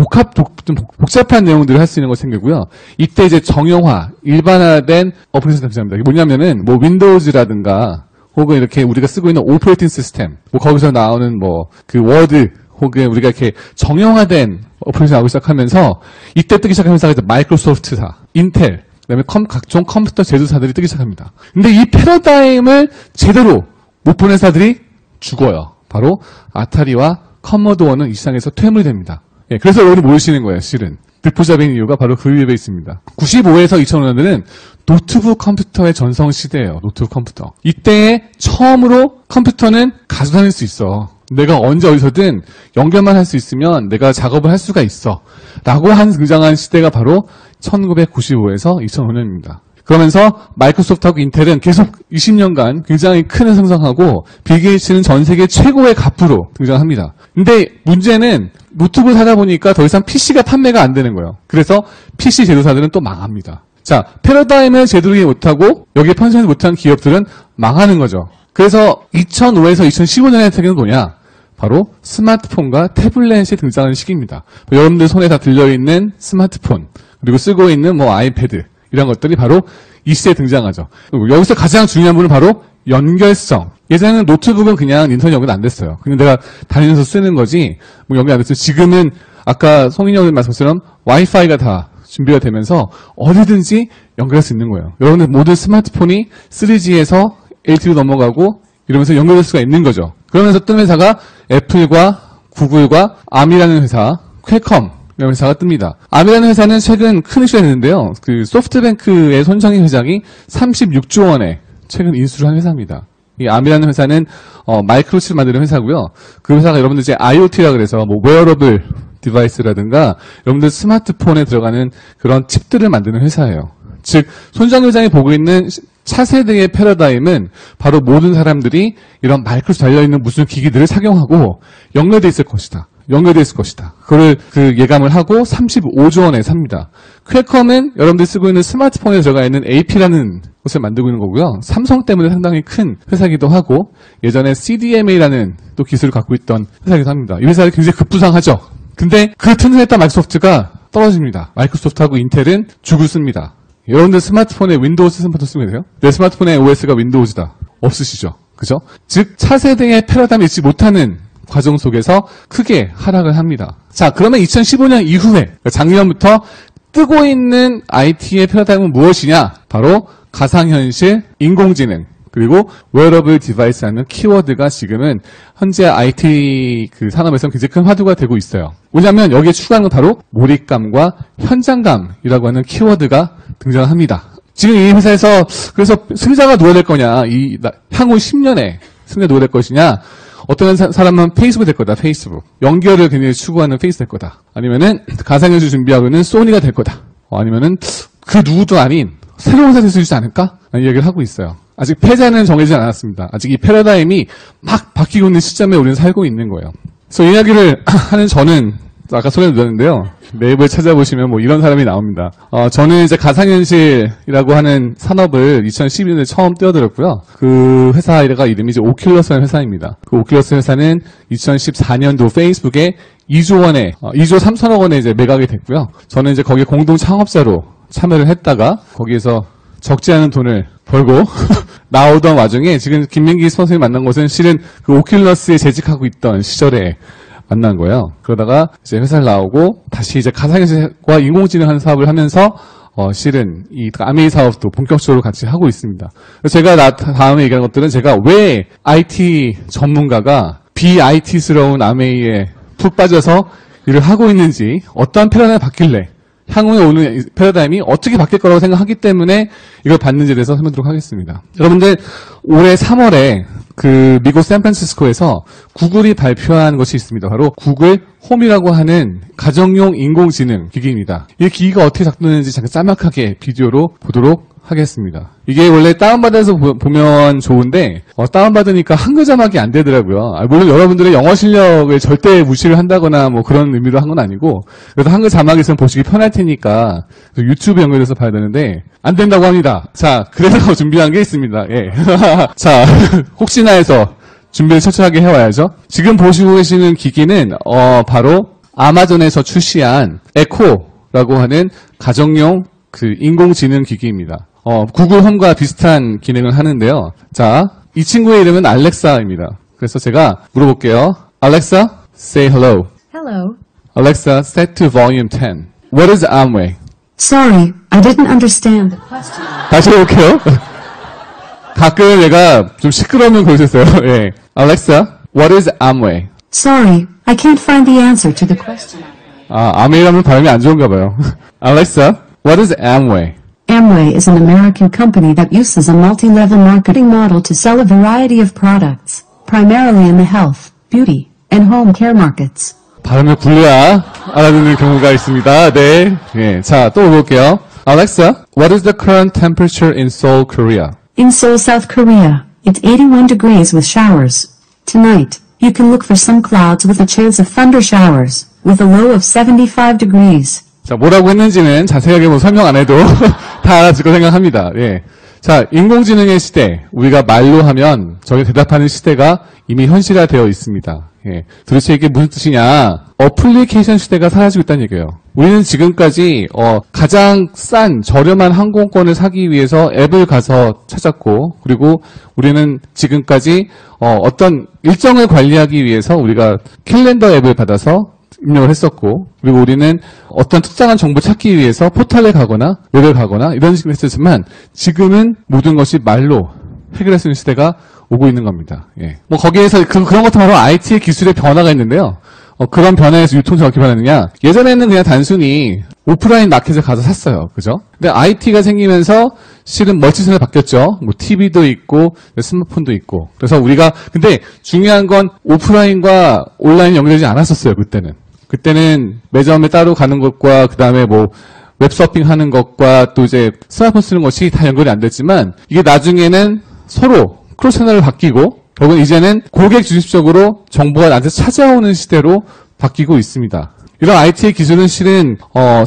좀 복잡한 내용들을 할 수 있는 것이 생기고요. 이때 이제 정형화, 일반화된 어플리케이션이 등장합니다. 이게 뭐냐면은 뭐 윈도우즈라든가 혹은 이렇게 우리가 쓰고 있는 오퍼레이팅 시스템, 뭐 거기서 나오는 뭐 그 워드 혹은 우리가 이렇게 정형화된 어플리케이션이 나오기 시작하면서 이때 뜨기 시작한 회사가 이제 마이크로소프트사, 인텔, 그다음에 각종 컴퓨터 제조사들이 뜨기 시작합니다. 근데 이 패러다임을 제대로 못 본 회사들이 죽어요. 바로 아타리와 커머도어는 이 시장에서 퇴물이 됩니다. 예, 그래서 여러분이 모르시는 거예요, 실은. 듣보잡인 이유가 바로 그 이유에 있습니다. 95에서 2005년에는 노트북 컴퓨터의 전성 시대예요. 노트북 컴퓨터. 이때 처음으로 컴퓨터는 가수 다닐 수 있어. 내가 언제 어디서든 연결만 할 수 있으면 내가 작업을 할 수가 있어. 라고 등장한 시대가 바로 1995에서 2005년입니다. 그러면서 마이크로소프트하고 인텔은 계속 20년간 굉장히 큰 을 상승하고 빌 게이츠는 전 세계 최고의 갑부로 등장합니다. 근데 문제는 노트북을 사다 보니까 더 이상 PC가 판매가 안 되는 거예요. 그래서 PC 제조사들은 또 망합니다. 자, 패러다임을 제대로 이해 못하고 여기에 편승하지 못한 기업들은 망하는 거죠. 그래서 2005에서 2015년의 혜택은 뭐냐? 바로 스마트폰과 태블릿이 등장하는 시기입니다. 여러분들 손에 다 들려있는 스마트폰, 그리고 쓰고 있는 아이패드, 이런 것들이 바로 이 시대에 등장하죠. 여기서 가장 중요한 부분은 바로 연결성. 예전에는 노트북은 그냥 인터넷 연결 안 됐어요. 그냥 내가 다니면서 쓰는 거지, 연결 안 됐어요. 지금은 아까 송인영 말씀처럼 와이파이가 다 준비가 되면서 어디든지 연결할 수 있는 거예요. 여러분들 모든 스마트폰이 3G에서 LTE로 넘어가고 이러면서 연결될 수가 있는 거죠. 그러면서 뜬 회사가 애플과 구글과 암이라는 회사, 퀄컴 이런 회사가 뜹니다. 암이라는 회사는 최근 큰 이슈가 됐는데요. 그 소프트뱅크의 손정희 회장이 36조 원에 최근 인수를 한 회사입니다. 이 암이라는 회사는 마이크로칩을 만드는 회사고요. 그 회사가 여러분들 이제 IoT라 그래서 웨어러블 디바이스라든가 여러분들 스마트폰에 들어가는 그런 칩들을 만드는 회사예요. 즉 손정희 회장이 보고 있는 차세대의 패러다임은 바로 모든 사람들이 이런 마이크로칩 달려있는 무슨 기기들을 착용하고 연결돼 있을 것이다. 연결돼 있을 것이다. 그거를 예감을 하고 35조 원에 삽니다. 퀄컴은 여러분들이 쓰고 있는 스마트폰에 들어가 있는 AP라는 것을 만들고 있는 거고요. 삼성 때문에 상당히 큰 회사이기도 하고 예전에 CDMA라는 또 기술을 갖고 있던 회사이기도 합니다. 이 회사가 굉장히 급부상하죠. 근데 그 튼튼했던 마이크로소프트가 떨어집니다. 마이크로소프트하고 인텔은 죽을 씁니다. 여러분들 스마트폰에 윈도우즈 스마트폰 쓰고 계세요? 내 스마트폰에 OS가 윈도우즈다. 없으시죠? 그죠? 즉 차세대의 패러다임을 잊지 못하는 과정 속에서 크게 하락을 합니다. 자, 그러면 2015년 이후에 작년부터 뜨고 있는 IT의 패러다임은 무엇이냐? 바로 가상현실, 인공지능, 그리고 웨어러블 디바이스라는 키워드가 지금은 현재 IT 산업에서 굉장히 큰 화두가 되고 있어요. 왜냐하면 여기에 추가하는 건 바로 몰입감과 현장감이라고 하는 키워드가 등장합니다. 지금 이 회사에서 그래서 승자가 누가 될 거냐? 향후 10년에 승자가 누가 될 것이냐? 어떤 사람은 페이스북이 될 거다. 페이스북. 연결을 굉장히 추구하는 페이스 될 거다. 아니면은 가상현실 준비하고 있는 소니가 될 거다. 아니면은 그 누구도 아닌 새로운 회사가 될 수 있지 않을까? 라는 이야기를 하고 있어요. 아직 패자는 정해지지 않았습니다. 아직 이 패러다임이 막 바뀌고 있는 시점에 우리는 살고 있는 거예요. 그래서 이 이야기를 하는 저는 아까 소개를 드렸는데요. 네이버에 찾아보시면 이런 사람이 나옵니다. 저는 이제 가상현실이라고 하는 산업을 2012년에 처음 뛰어들었고요. 그 회사가 이름이 이제 오큘러스라는 회사입니다. 그 오큘러스 회사는 2014년도 페이스북에 2조 3천억 원에 이제 매각이 됐고요. 저는 이제 거기에 공동 창업자로 참여를 했다가 거기에서 적지 않은 돈을 벌고 나오던 와중에 지금 김민기 선생님 만난 곳은 실은 그 오큘러스에 재직하고 있던 시절에 만난 거예요. 그러다가 이제 회사를 나오고 다시 이제 가상현실과 인공지능 하는 사업을 하면서 실은 이 아메이 사업도 본격적으로 같이 하고 있습니다. 제가 다음에 얘기하는 것들은 제가 왜 IT 전문가가 비IT스러운 아메이에 푹 빠져서 일을 하고 있는지 어떠한 패러다임이 바뀔래 향후에 오는 패러다임이 어떻게 바뀔 거라고 생각하기 때문에 이걸 받는지에 대해서 설명드리도록 하겠습니다. 여러분들 올해 3월에 그 미국 샌프란시스코에서 구글이 발표한 것이 있습니다. 바로 구글 홈이라고 하는 가정용 인공지능 기기입니다. 이 기기가 어떻게 작동되는지 잠깐 짤막하게 비디오로 보도록 하겠습니다. 이게 원래 다운받아서 보면 좋은데 다운받으니까 한글 자막이 안 되더라고요. 물론 여러분들의 영어 실력을 절대 무시를 한다거나 그런 의미로 한 건 아니고 그래서 한글 자막이 있으면 보시기 편할 테니까 유튜브 연결해서 봐야 되는데 안 된다고 합니다. 자, 그래서 준비한 게 있습니다. 예. 자, 혹시나 해서 준비를 철저하게 해와야죠. 지금 보시고 계시는 기기는 바로 아마존에서 출시한 에코라고 하는 가정용 인공지능 기기입니다. 구글 홈과 비슷한 기능을 하는데요. 자, 이 친구의 이름은 알렉사입니다. 그래서 제가 물어볼게요. Alexa, say hello. Hello. Alexa, set to volume 10. What is Amway? Sorry, I didn't understand the question. 다시 해볼게요. 가끔 얘가 좀 시끄러우면 그러셨어요. 예. Alexa, what is Amway? Sorry, I can't find the answer to the question. 아메이라면 발음이 안 좋은가 봐요. Alexa, what is Amway? Amway is an American company that uses a multi-level marketing model to sell a variety of products, primarily in the health, beauty, and home care markets. 발음을 굴려야 알아듣는 경우가 있습니다. 네. 예. 자, 또 볼게요. Alexa, what is the current temperature in Seoul, Korea? In Seoul, South Korea, it's 81 degrees with showers. Tonight, you can look for some clouds with a chance of thunder showers, with a low of 75 degrees. 자, 뭐라고 했는지는 자세하게 뭐 설명 안 해도 다 알아듣을 거 생각합니다. 예. 자, 인공지능의 시대, 우리가 말로 하면 저게 대답하는 시대가 이미 현실화되어 있습니다. 예. 도대체 이게 무슨 뜻이냐? 어플리케이션 시대가 사라지고 있다는 얘기예요. 우리는 지금까지 가장 싼 저렴한 항공권을 사기 위해서 앱을 가서 찾았고, 그리고 우리는 지금까지 어떤 일정을 관리하기 위해서 우리가 캘린더 앱을 받아서 입력을 했었고, 그리고 우리는 어떤 특정한 정보 찾기 위해서 포털에 가거나 웹에 가거나 이런 식으로 했었지만, 지금은 모든 것이 말로 해결할 수 있는 시대가 오고 있는 겁니다. 예. 뭐 거기에서 그런 것도 바로 IT의 기술의 변화가 있는데요. 그런 변화에서 유통체가 어떻게 변하느냐? 예전에는 그냥 단순히 오프라인 마켓에 가서 샀어요. 그죠? 근데 IT가 생기면서 실은 멀티선에 바뀌었죠. 뭐 TV도 있고 스마트폰도 있고. 그래서 우리가 근데 중요한 건 오프라인과 온라인 연결되지 않았었어요. 그때는 매점에 따로 가는 것과 그다음에 뭐 웹서핑 하는 것과 또 이제 스마트폰 쓰는 것이 다 연결이 안 됐지만, 이게 나중에는 서로 크로스 채널을 바뀌고, 결국은 이제는 고객 중심적으로 정보가 나한테 찾아오는 시대로 바뀌고 있습니다. 이런 IT의 기술은 실은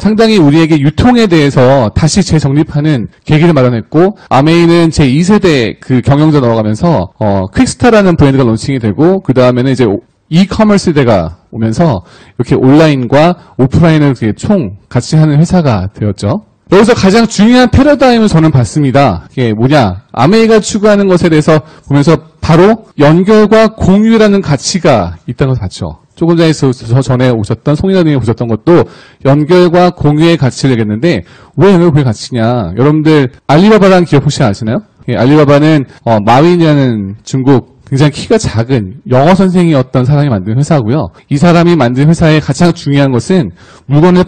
상당히 우리에게 유통에 대해서 다시 재정립하는 계기를 마련했고, 아메이는 제2세대 그 경영자 넘어가면서 퀵스타라는 브랜드가 론칭이 되고, 그 다음에는 이제 이커머스 시대가 오면서 이렇게 온라인과 오프라인을 총 같이 하는 회사가 되었죠. 여기서 가장 중요한 패러다임을 저는 봤습니다. 이게 뭐냐? 아메이가 추구하는 것에 대해서 보면서 바로 연결과 공유라는 가치가 있다는 것을 봤죠. 조금 전에 오셨던 송인아님이 보셨던 것도 연결과 공유의 가치를 얘기했는데, 왜 연결과 공유의 가치냐? 여러분들 알리바바라는 기업 혹시 아시나요? 예, 알리바바는 마윈이라는 중국 굉장히 키가 작은 영어 선생이었던 사람이 만든 회사고요. 이 사람이 만든 회사의 가장 중요한 것은 물건을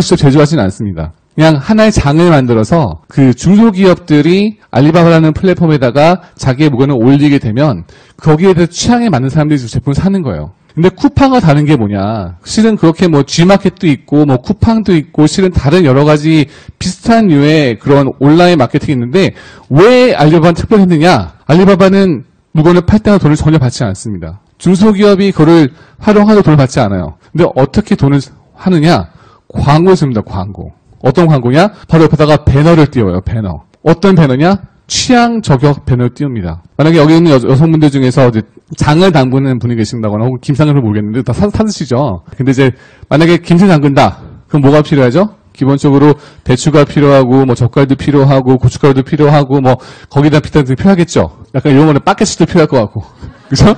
직접 제조하지는 않습니다. 그냥 하나의 장을 만들어서 그 중소기업들이 알리바바라는 플랫폼에다가 자기의 물건을 올리게 되면 거기에 대해 취향에 맞는 사람들이 제품을 사는 거예요. 근데 쿠팡과 다른 게 뭐냐? 실은 그렇게 뭐 G마켓도 있고 뭐 쿠팡도 있고 실은 다른 여러 가지 비슷한 류의 그런 온라인 마케팅이 있는데, 왜 알리바바는 특별했느냐? 알리바바는 물건을 팔 때마다 돈을 전혀 받지 않습니다. 중소기업이 그걸 활용하도 돈을 받지 않아요. 근데 어떻게 돈을 하느냐? 광고를 씁니다. 광고. 어떤 광고냐? 바로 옆에다가 배너를 띄워요. 배너. 어떤 배너냐? 취향 저격 배너를 띄웁니다. 만약에 여기 있는 여성분들 중에서 이제 장을 담그는 분이 계신다거나 혹은 김장을 모르겠는데 다 사드시죠. 근데 이제 만약에 김치 담근다. 그럼 뭐가 필요하죠? 기본적으로 배추가 필요하고 뭐 젓갈도 필요하고 고춧가루도 필요하고 뭐 거기다 비타민도 필요하겠죠. 약간 이런 거는 바켓도 필요할 것 같고. 그죠?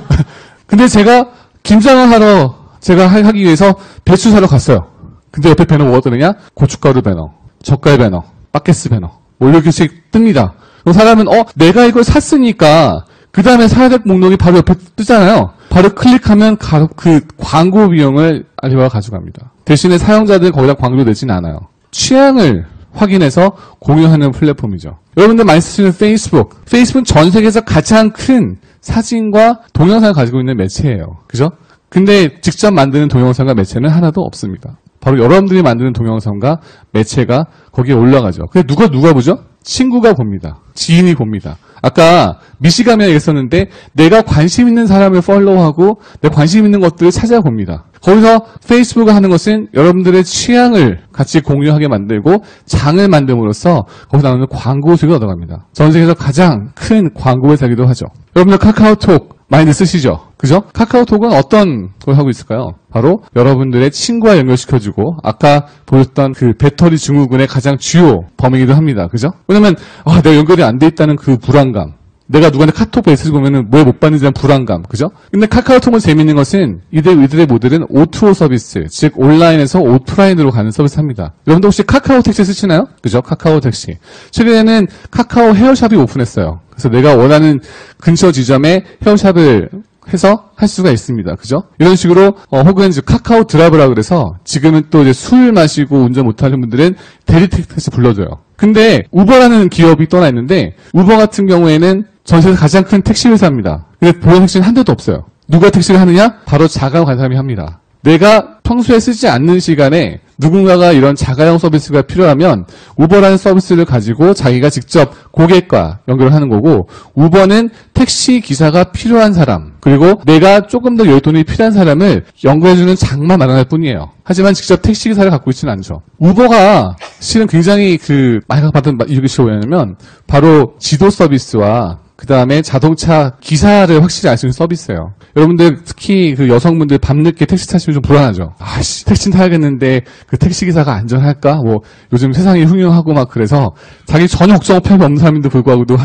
근데 제가 김장을 하러 제가 하기 위해서 배추 사러 갔어요. 근데 옆에 배너 뭐가 뜨느냐? 고춧가루 배너, 젓갈 배너, 바켓스 배너. 뭐 이렇게씩 뜹니다. 그럼 사람은 내가 이걸 샀으니까 그 다음에 사야 될 목록이 바로 옆에 뜨잖아요. 바로 클릭하면 그 광고 비용을 알리바바가 가져갑니다. 대신에 사용자들 거기다 광고를 내지는 않아요. 취향을 확인해서 공유하는 플랫폼이죠. 여러분들 많이 쓰시는 페이스북. 페이스북은 전 세계에서 가장 큰 사진과 동영상을 가지고 있는 매체예요. 그죠? 근데 직접 만드는 동영상과 매체는 하나도 없습니다. 바로 여러분들이 만드는 동영상과 매체가 거기에 올라가죠. 근데 누가 보죠? 친구가 봅니다. 지인이 봅니다. 아까 미시감이라 얘기했었는데 내가 관심 있는 사람을 팔로우하고 내가 관심 있는 것들을 찾아봅니다. 거기서 페이스북을 하는 것은 여러분들의 취향을 같이 공유하게 만들고 장을 만듦으로써 거기서 나오는 광고 수익을 얻어갑니다. 전 세계에서 가장 큰 광고 회사이기도 하죠. 여러분들 카카오톡 많이들 쓰시죠? 그죠? 카카오톡은 어떤 걸 하고 있을까요? 바로 여러분들의 친구와 연결시켜주고 아까 보였던 그 배터리 증후군의 가장 주요 범위이기도 합니다. 그죠? 왜냐면 내가 연결이 안 돼 있다는 그 불안감, 내가 누구한테 카톡 메시지 보면은 왜 못 받는지 대한 불안감, 그죠? 근데 카카오톡은 재밌는 것은 이들의 모델은 O2O 서비스, 즉 온라인에서 오프라인으로 가는 서비스 합니다. 여러분들 혹시 카카오 택시 쓰시나요? 그죠? 카카오 택시. 최근에는 카카오 헤어샵이 오픈했어요. 그래서 내가 원하는 근처 지점에 헤어샵을 해서 할 수가 있습니다. 그죠? 이런 식으로 혹은 이제 카카오 드라이브라 그래서 지금은 또 이제 술 마시고 운전 못하는 분들은 대리 택시 불러줘요. 근데 우버라는 기업이 떠나 있는데 우버 같은 경우에는 전 세계에서 가장 큰 택시 회사입니다. 근데 보안 택시는 한 대도 없어요. 누가 택시를 하느냐? 바로 자가용 간 사람이 합니다. 내가 평소에 쓰지 않는 시간에 누군가가 이런 자가용 서비스가 필요하면 우버라는 서비스를 가지고 자기가 직접 고객과 연결을 하는 거고, 우버는 택시 기사가 필요한 사람, 그리고 내가 조금 더 여윳돈이 필요한 사람을 연결해주는 장만 마련할 뿐이에요. 하지만 직접 택시 기사를 갖고 있지는 않죠. 우버가 실은 굉장히 많이 받은 이유가 뭐냐면 바로 지도 서비스와 그 다음에 자동차 기사를 확실히 알 수 있는 서비스예요. 여러분들 특히 여성분들 밤늦게 택시 타시면 좀 불안하죠. 아씨, 택시 타야겠는데 그 택시 기사가 안전할까? 뭐 요즘 세상이 흉흉하고 막 그래서 자기 전혀 걱정할 필요 없는 사람인데 불구하고도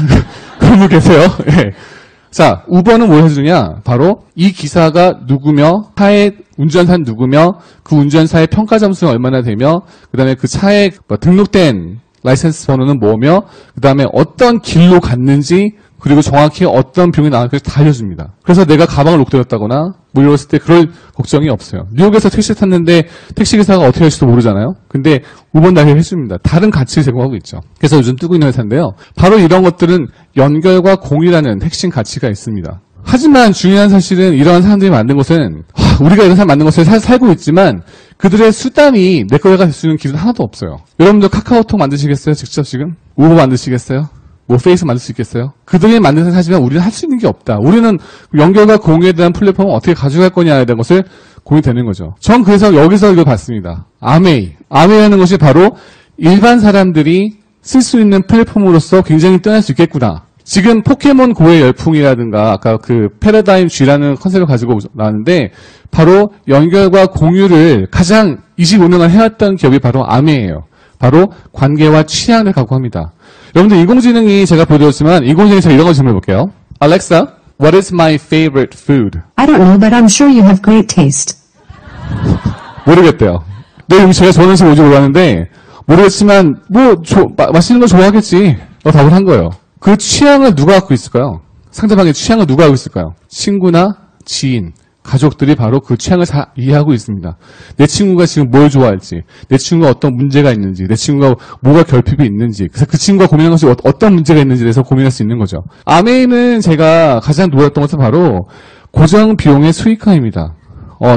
그런 분 계세요. 예. 자, 우버는 뭘 해주냐? 바로 이 기사가 누구며, 차의 운전사는 누구며, 그 운전사의 평가 점수는 얼마나 되며, 그 다음에 그 차에 등록된 라이센스 번호는 뭐며, 그 다음에 어떤 길로 갔는지, 그리고 정확히 어떤 비용이 나갈지 다 알려줍니다. 그래서 내가 가방을 놓고 들었다거나 뭐 이랬을 때 그럴 걱정이 없어요. 뉴욕에서 택시 탔는데 택시기사가 어떻게 할지도 모르잖아요. 근데 우버는 다 해줍니다. 다른 가치를 제공하고 있죠. 그래서 요즘 뜨고 있는 회사인데요. 바로 이런 것들은 연결과 공유라는 핵심 가치가 있습니다. 하지만 중요한 사실은 이러한 사람들이 만든 것은, 우리가 이런 사람 만든 것을 살고 있지만 그들의 수단이 내 거가 될 수 있는 기술은 하나도 없어요. 여러분들 카카오톡 만드시겠어요? 직접 지금? 우버 만드시겠어요? 뭐 페이스 만들 수 있겠어요? 그들이 만드는 하지만 우리는 할 수 있는 게 없다. 우리는 연결과 공유에 대한 플랫폼을 어떻게 가져갈 거냐에 대한 것을 고민되는 거죠. 전 그래서 여기서 이걸 봤습니다. 아메이라는 것이 바로 일반 사람들이 쓸 수 있는 플랫폼으로서 굉장히 뛰어날 수 있겠구나. 지금 포켓몬 고의 열풍이라든가 아까 패러다임 G라는 컨셉을 가지고 나왔는데 바로 연결과 공유를 가장 25년간 해왔던 기업이 바로 아메이예요. 바로 관계와 취향을 갖고 합니다. 여러분들 인공지능이 제가 보여드렸지만 인공지능이 제가 이런 거 질문해볼게요. Alexa, what is my favorite food? I don't know, but I'm sure you have great taste. 모르겠대요. 내 음식 제가 좋아하는지 뭔지 몰랐는데 모르겠지만 맛있는 거 좋아하겠지. 답을 한 거예요. 그 취향을 누가 갖고 있을까요? 상대방의 취향을 누가 갖고 있을까요? 친구나 지인, 가족들이 바로 그 취향을 잘 이해하고 있습니다. 내 친구가 지금 뭘 좋아할지, 내 친구가 어떤 문제가 있는지, 내 친구가 뭐가 결핍이 있는지, 그래서 그 친구가 고민하는 것이 어떤 문제가 있는지에 대해서 고민할 수 있는 거죠. 아메이는 제가 가장 놀랐던 것은 바로 고정 비용의 수익화입니다.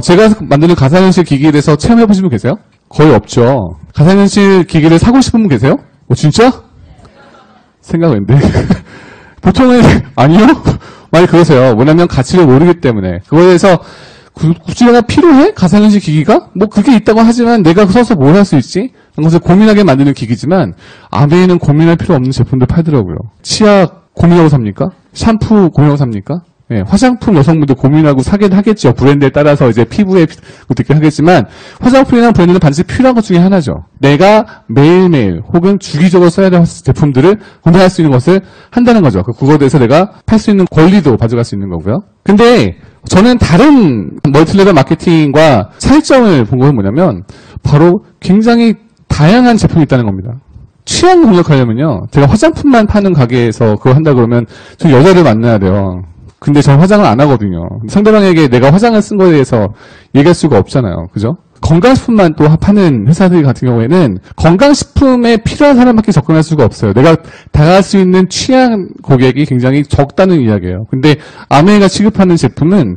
제가 만드는 가상현실 기기에 대해서 체험해보신 분 계세요? 거의 없죠. 가상현실 기기를 사고 싶은 분 계세요? 진짜? 생각 안 돼. 보통은 아니요? 많이 그러세요. 뭐냐면 가치를 모르기 때문에. 그거에 대해서 굳이 내가 필요해? 가상현실 기기가? 그게 있다고 하지만 내가 서서 뭘 할 수 있지? 그런 것을 고민하게 만드는 기기지만 아메이는 고민할 필요 없는 제품들 팔더라고요. 치약 고민하고 삽니까? 샴푸 고민하고 삽니까? 네, 화장품 여성분들 고민하고 사긴 하겠죠. 브랜드에 따라서 이제 피부에 어떻게 하겠지만 화장품이나 브랜드는 반드시 필요한 것 중에 하나죠. 내가 매일매일 혹은 주기적으로 써야 될 제품들을 구매할 수 있는 것을 한다는 거죠. 그거에 대해서 내가 팔 수 있는 권리도 가져갈 수 있는 거고요. 근데 저는 다른 멀티레벨 마케팅과 차이점을 본 것은 뭐냐면 바로 굉장히 다양한 제품이 있다는 겁니다. 취향 공략하려면요. 제가 화장품만 파는 가게에서 그거 한다 그러면 저 여자를 만나야 돼요. 근데 전 화장을 안 하거든요. 상대방에게 내가 화장을 쓴 거에 대해서 얘기할 수가 없잖아요. 그죠? 건강식품만 또 파는 회사들 같은 경우에는 건강식품에 필요한 사람밖에 접근할 수가 없어요. 내가 다가갈 수 있는 취향 고객이 굉장히 적다는 이야기예요. 근데 아메이가 취급하는 제품은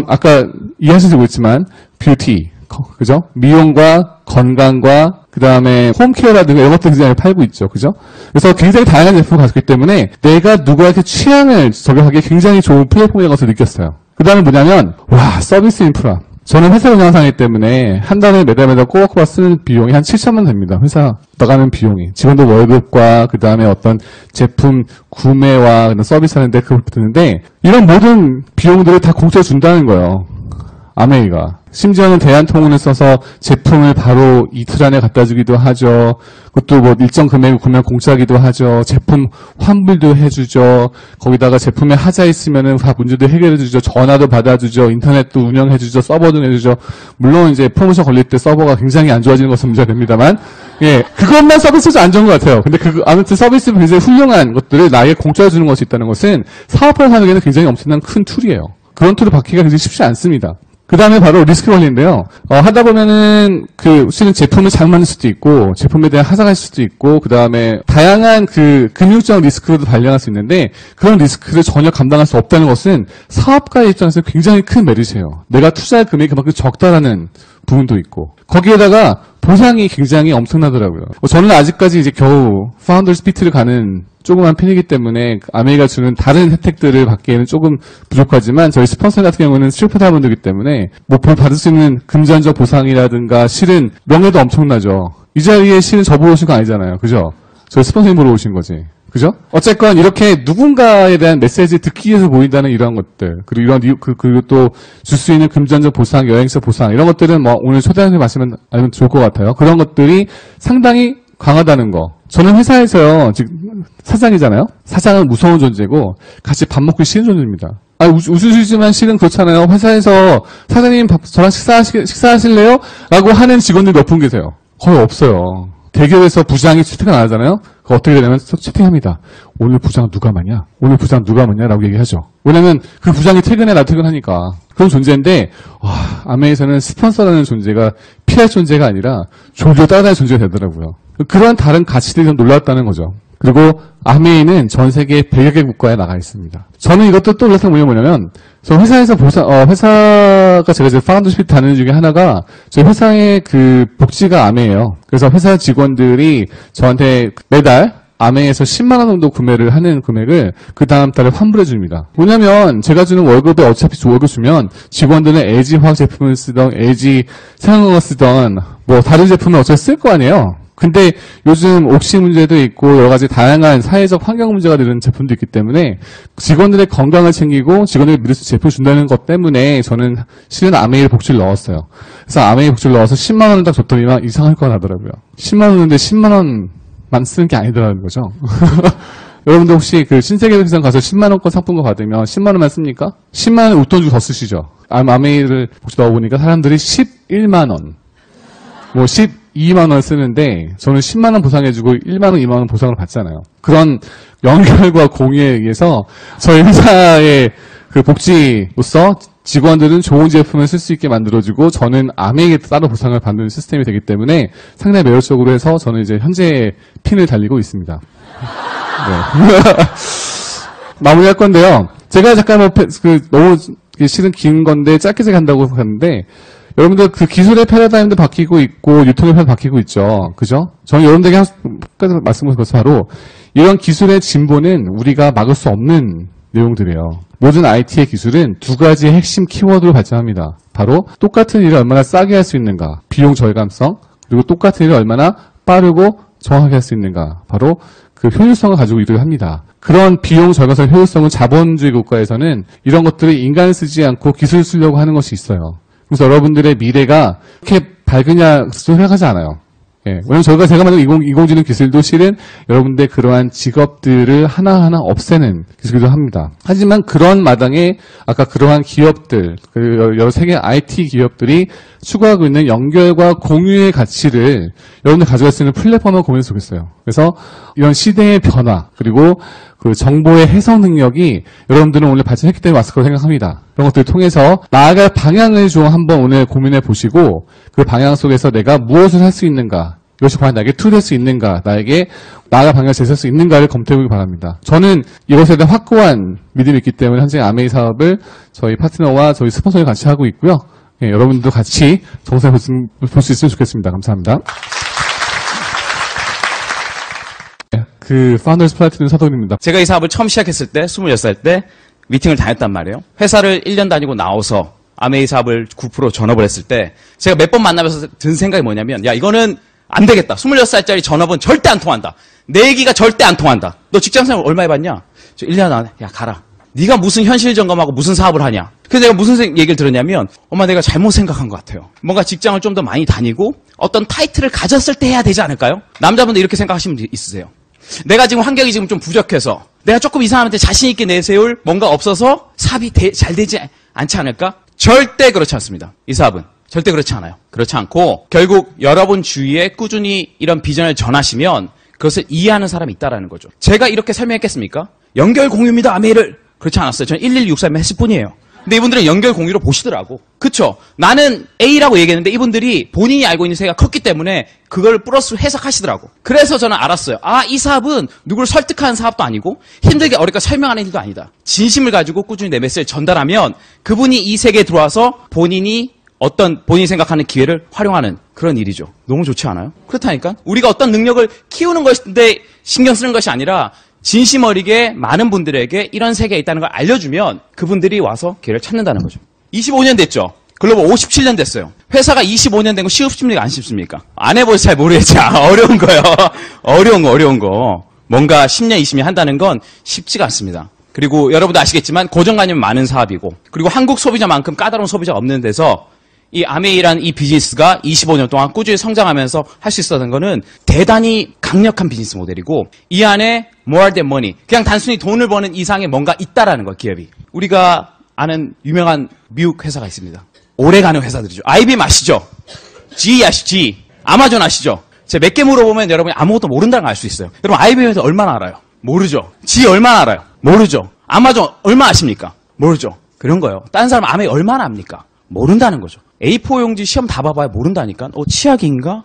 아까 이해하시고 있지만 뷰티, 그죠? 미용과 건강과 그 다음에 홈케어라든가 이런 것들 굉장히 팔고 있죠. 그죠? 그래서 굉장히 다양한 제품을 가지고 있기 때문에 내가 누구한테 취향을 적용하기에 굉장히 좋은 플랫폼이라는 것을 느꼈어요. 그 다음에 뭐냐면, 서비스 인프라. 저는 회사 운영상이기 때문에 한 달에 매달 꼬박꼬박 쓰는 비용이 한 7천만 원 됩니다. 회사 나가는 비용이. 직원들 월급과 그 다음에 어떤 제품 구매와 서비스 하는데 그걸 드는데 이런 모든 비용들을 다 공짜로 준다는 거예요. 아메이가. 심지어는 대한통운을 써서 제품을 바로 이틀 안에 갖다 주기도 하죠. 그것도 일정 금액을 구매하면 공짜기도 하죠. 제품 환불도 해주죠. 거기다가 제품에 하자 있으면은 다 문제도 해결해주죠. 전화도 받아주죠. 인터넷도 운영해주죠. 서버도 해주죠. 물론 이제 프로모션 걸릴 때 서버가 굉장히 안 좋아지는 것은 문제가 됩니다만, 그것만 서비스도 안 좋은 것 같아요. 근데 아무튼 서비스 굉장히 훌륭한 것들을 나에게 공짜로 주는 것이 있다는 것은 사업하는 사람에게는 굉장히 엄청난 큰 툴이에요. 그런 툴을 받기가 굉장히 쉽지 않습니다. 그 다음에 바로 리스크 관리인데요. 하다 보면은 실은 제품을 잘못 만들 수도 있고, 제품에 대한 하자가 있을 수도 있고, 그 다음에 다양한 금융적 리스크로도 발생할 수 있는데, 그런 리스크를 전혀 감당할 수 없다는 것은 사업가의 입장에서 굉장히 큰 메리트예요. 내가 투자할 금액이 그만큼 적다라는 부분도 있고, 거기에다가 보상이 굉장히 엄청나더라고요. 저는 아직까지 이제 겨우 파운더스 피트를 가는 조그만 편이기 때문에 아메이가 주는 다른 혜택들을 받기에는 조금 부족하지만 저희 스폰서 같은 경우는 실버 다이아몬드이기 때문에 뭐 받을 수 있는 금전적 보상이라든가 실은 명예도 엄청나죠. 이 자리에 실은 저보러 오신 거 아니잖아요. 그죠? 저희 스폰서님 보러 오신 거지. 그죠? 어쨌건 이렇게 누군가에 대한 메시지 듣기 위해서 모인다는 이러한 것들, 그리고 그리고 또 줄 수 있는 금전적 보상, 여행적 보상, 이런 것들은 뭐 오늘 초대하는 말씀은 알면 좋을 것 같아요. 그런 것들이 상당히 강하다는 거. 저는 회사에서요, 지금 사장이잖아요? 사장은 무서운 존재고, 같이 밥 먹기 싫은 존재입니다. 웃으시지만 실은 그렇잖아요. 회사에서 사장님 저랑 식사하실래요? 라고 하는 직원들이 몇 분 계세요? 거의 없어요. 대기업에서 부장이 채팅을 안 하잖아요? 그거 어떻게 되냐면 채팅합니다. 오늘 부장 누가 마냐? 오늘 부장 누가 마냐? 라고 얘기하죠. 왜냐면 그 부장이 퇴근해, 나 퇴근하니까. 그런 존재인데, 아메에서는 스폰서라는 존재가 피할 존재가 아니라 졸졸 따라다니는 존재가 되더라고요. 그런 다른 가치들이 좀 놀랐다는 거죠. 그리고 아메이는 전 세계 100여 개 국가에 나가 있습니다. 저는 이것도 또 놀랐던 게 뭐냐면, 저 회사에서 회사가 제가 이제 파운더십 다니는 중에 하나가, 저희 회사의 복지가 아메예요. 그래서 회사 직원들이 저한테 매달 아메에서 10만 원 정도 구매를 하는 금액을 그 다음 달에 환불해 줍니다. 뭐냐면 제가 주는 월급에 어차피 월급 주면 직원들은 LG 화학 제품을 쓰던 LG 생활건강을 쓰던 뭐 다른 제품을 어차피 쓸 거 아니에요. 근데 요즘 옥시 문제도 있고 여러 가지 다양한 사회적 환경 문제가 되는 제품도 있기 때문에 직원들의 건강을 챙기고 직원들이 믿을 수 있는 제품을 준다는 것 때문에 저는 실은 아메이 복지를 넣었어요. 그래서 아메이 복지를 넣어서 10만 원을 딱 줬더니만 이상할 거 나더라고요. 10만 원인데 10만 원만 쓰는 게 아니더라는 거죠. 여러분들 혹시 신세계대전 가서 10만 원권 상품권 받으면 10만 원만 씁니까? 10만 원 웃돈 주고 더 쓰시죠. 아메이를 복지 넣어보니까 사람들이 11만 원, 뭐 12만 원 쓰는데 저는 10만 원 보상해주고 1만 원, 2만 원 보상을 받잖아요. 그런 연결과 공유에 의해서 저희 회사의 복지로서 직원들은 좋은 제품을 쓸 수 있게 만들어주고 저는 아메에게 따로 보상을 받는 시스템이 되기 때문에 상당히 매력적으로 해서 저는 이제 현재 핀을 달리고 있습니다. 네. 마무리할 건데요. 제가 잠깐 너무 실은 긴 건데 짧게 간다고 하는데 여러분들 기술의 패러다임도 바뀌고 있고 유통의 패러다임도 바뀌고 있죠. 그죠? 저는 여러분들에게 말씀드린 것은 바로 이런 기술의 진보는 우리가 막을 수 없는 내용들이에요. 모든 IT의 기술은 두 가지의 핵심 키워드로 발전합니다. 바로 똑같은 일을 얼마나 싸게 할 수 있는가, 비용 절감성, 그리고 똑같은 일을 얼마나 빠르고 정확하게 할 수 있는가, 바로 효율성을 가지고 일을 합니다. 그런 비용 절감성, 효율성은 자본주의 국가에서는 이런 것들을 인간을 쓰지 않고 기술을 쓰려고 하는 것이 있어요. 그래서 여러분들의 미래가 그렇게 밝으냐 생각하지 않아요. 예, 왜냐면 제가 만든 인공지능 기술도 실은 여러분들의 그러한 직업들을 하나하나 없애는 기술이기도 합니다. 하지만 그런 마당에 아까 그러한 기업들, 여러 세계 IT 기업들이 추구하고 있는 연결과 공유의 가치를 여러분들 가져갈 수 있는 플랫폼을 고민했으면 좋겠어요. 그래서 이런 시대의 변화, 그리고 정보의 해석 능력이 여러분들은 오늘 발전했기 때문에 왔을 거라고 생각합니다. 그런 것들을 통해서 나아갈 방향을 좀 한번 오늘 고민해 보시고 그 방향 속에서 내가 무엇을 할 수 있는가, 이것이 과연 나에게 툴이 될 수 있는가, 나에게 나아갈 방향을 제시할 수 있는가를 검토해 보기 바랍니다. 저는 이것에 대한 확고한 믿음이 있기 때문에 현재 아메이 사업을 저희 파트너와 저희 스폰서를 같이 하고 있고요. 예, 여러분들도 같이 정상에 볼 수 있으면 좋겠습니다. 감사합니다. 파운더스 플래티넘 사돈입니다. 제가 이 사업을 처음 시작했을 때 26살 때 미팅을 다녔단 말이에요. 회사를 1년 다니고 나와서 아메이 사업을 9% 전업을 했을 때 제가 몇 번 만나면서 든 생각이 뭐냐면, 야, 이거는 안 되겠다. 26살짜리 전업은 절대 안 통한다. 내 얘기가 절대 안 통한다. 너 직장생활 얼마 해봤냐? 저 1년 안에. 야, 가라. 네가 무슨 현실 점검하고 무슨 사업을 하냐? 그래서 내가 무슨 얘기를 들었냐면, 엄마, 내가 잘못 생각한 것 같아요. 뭔가 직장을 좀 더 많이 다니고 어떤 타이틀을 가졌을 때 해야 되지 않을까요? 남자분들 이렇게 생각하시는 분 있으세요. 내가 지금 환경이 지금 좀 부족해서 내가 조금 이 사람한테 자신 있게 내세울 뭔가 없어서 사업이 잘 되지 않지 않을까? 절대 그렇지 않습니다. 이 사업은 절대 그렇지 않아요. 그렇지 않고 결국 여러분 주위에 꾸준히 이런 비전을 전하시면 그것을 이해하는 사람이 있다라는 거죠. 제가 이렇게 설명했겠습니까? 연결 공유입니다, 아메이를. 그렇지 않았어요. 저는 1163만 했을 뿐이에요. 근데 이분들은 연결 공유로 보시더라고. 그쵸? 나는 A라고 얘기했는데 이분들이 본인이 알고 있는 세계가 컸기 때문에 그걸 플러스 해석하시더라고. 그래서 저는 알았어요. 아, 이 사업은 누구를 설득하는 사업도 아니고 힘들게 어렵게 설명하는 일도 아니다. 진심을 가지고 꾸준히 내 메시지를 전달하면 그분이 이 세계에 들어와서 본인이 생각하는 기회를 활용하는 그런 일이죠. 너무 좋지 않아요? 그렇다니까? 우리가 어떤 능력을 키우는 것인데 신경 쓰는 것이 아니라 진심 어리게 많은 분들에게 이런 세계에 있다는 걸 알려주면 그분들이 와서 기회를 찾는다는 거죠. 25년 됐죠. 글로벌 57년 됐어요. 회사가 25년 된 거 쉽습니까? 안 쉽습니까? 안 해봐서 잘 모르겠지. 어려운 거요. 어려운 거. 뭔가 10년, 20년 한다는 건 쉽지가 않습니다. 그리고 여러분도 아시겠지만 고정관념이 많은 사업이고 그리고 한국 소비자만큼 까다로운 소비자가 없는 데서 이 아메이라는 이 비즈니스가 25년 동안 꾸준히 성장하면서 할 수 있었던 거는 대단히 강력한 비즈니스 모델이고 이 안에 more than money, 그냥 단순히 돈을 버는 이상의 뭔가 있다라는 거, 기업이. 우리가 아는 유명한 미국 회사가 있습니다. 오래가는 회사들이죠. IBM 아시죠? GE 아시죠? GE. 아마존 아시죠? 제가 몇 개 물어보면 여러분이 아무것도 모른다는 걸 알 수 있어요. 여러분 IBM에서 얼마나 알아요? 모르죠. GE 얼마나 알아요? 모르죠. 아마존 얼마 아십니까? 모르죠. 그런 거예요. 다른 사람 아메이 얼마나 압니까? 모른다는 거죠. A4 용지 시험 다 봐봐야 모른다니까. 치약인가?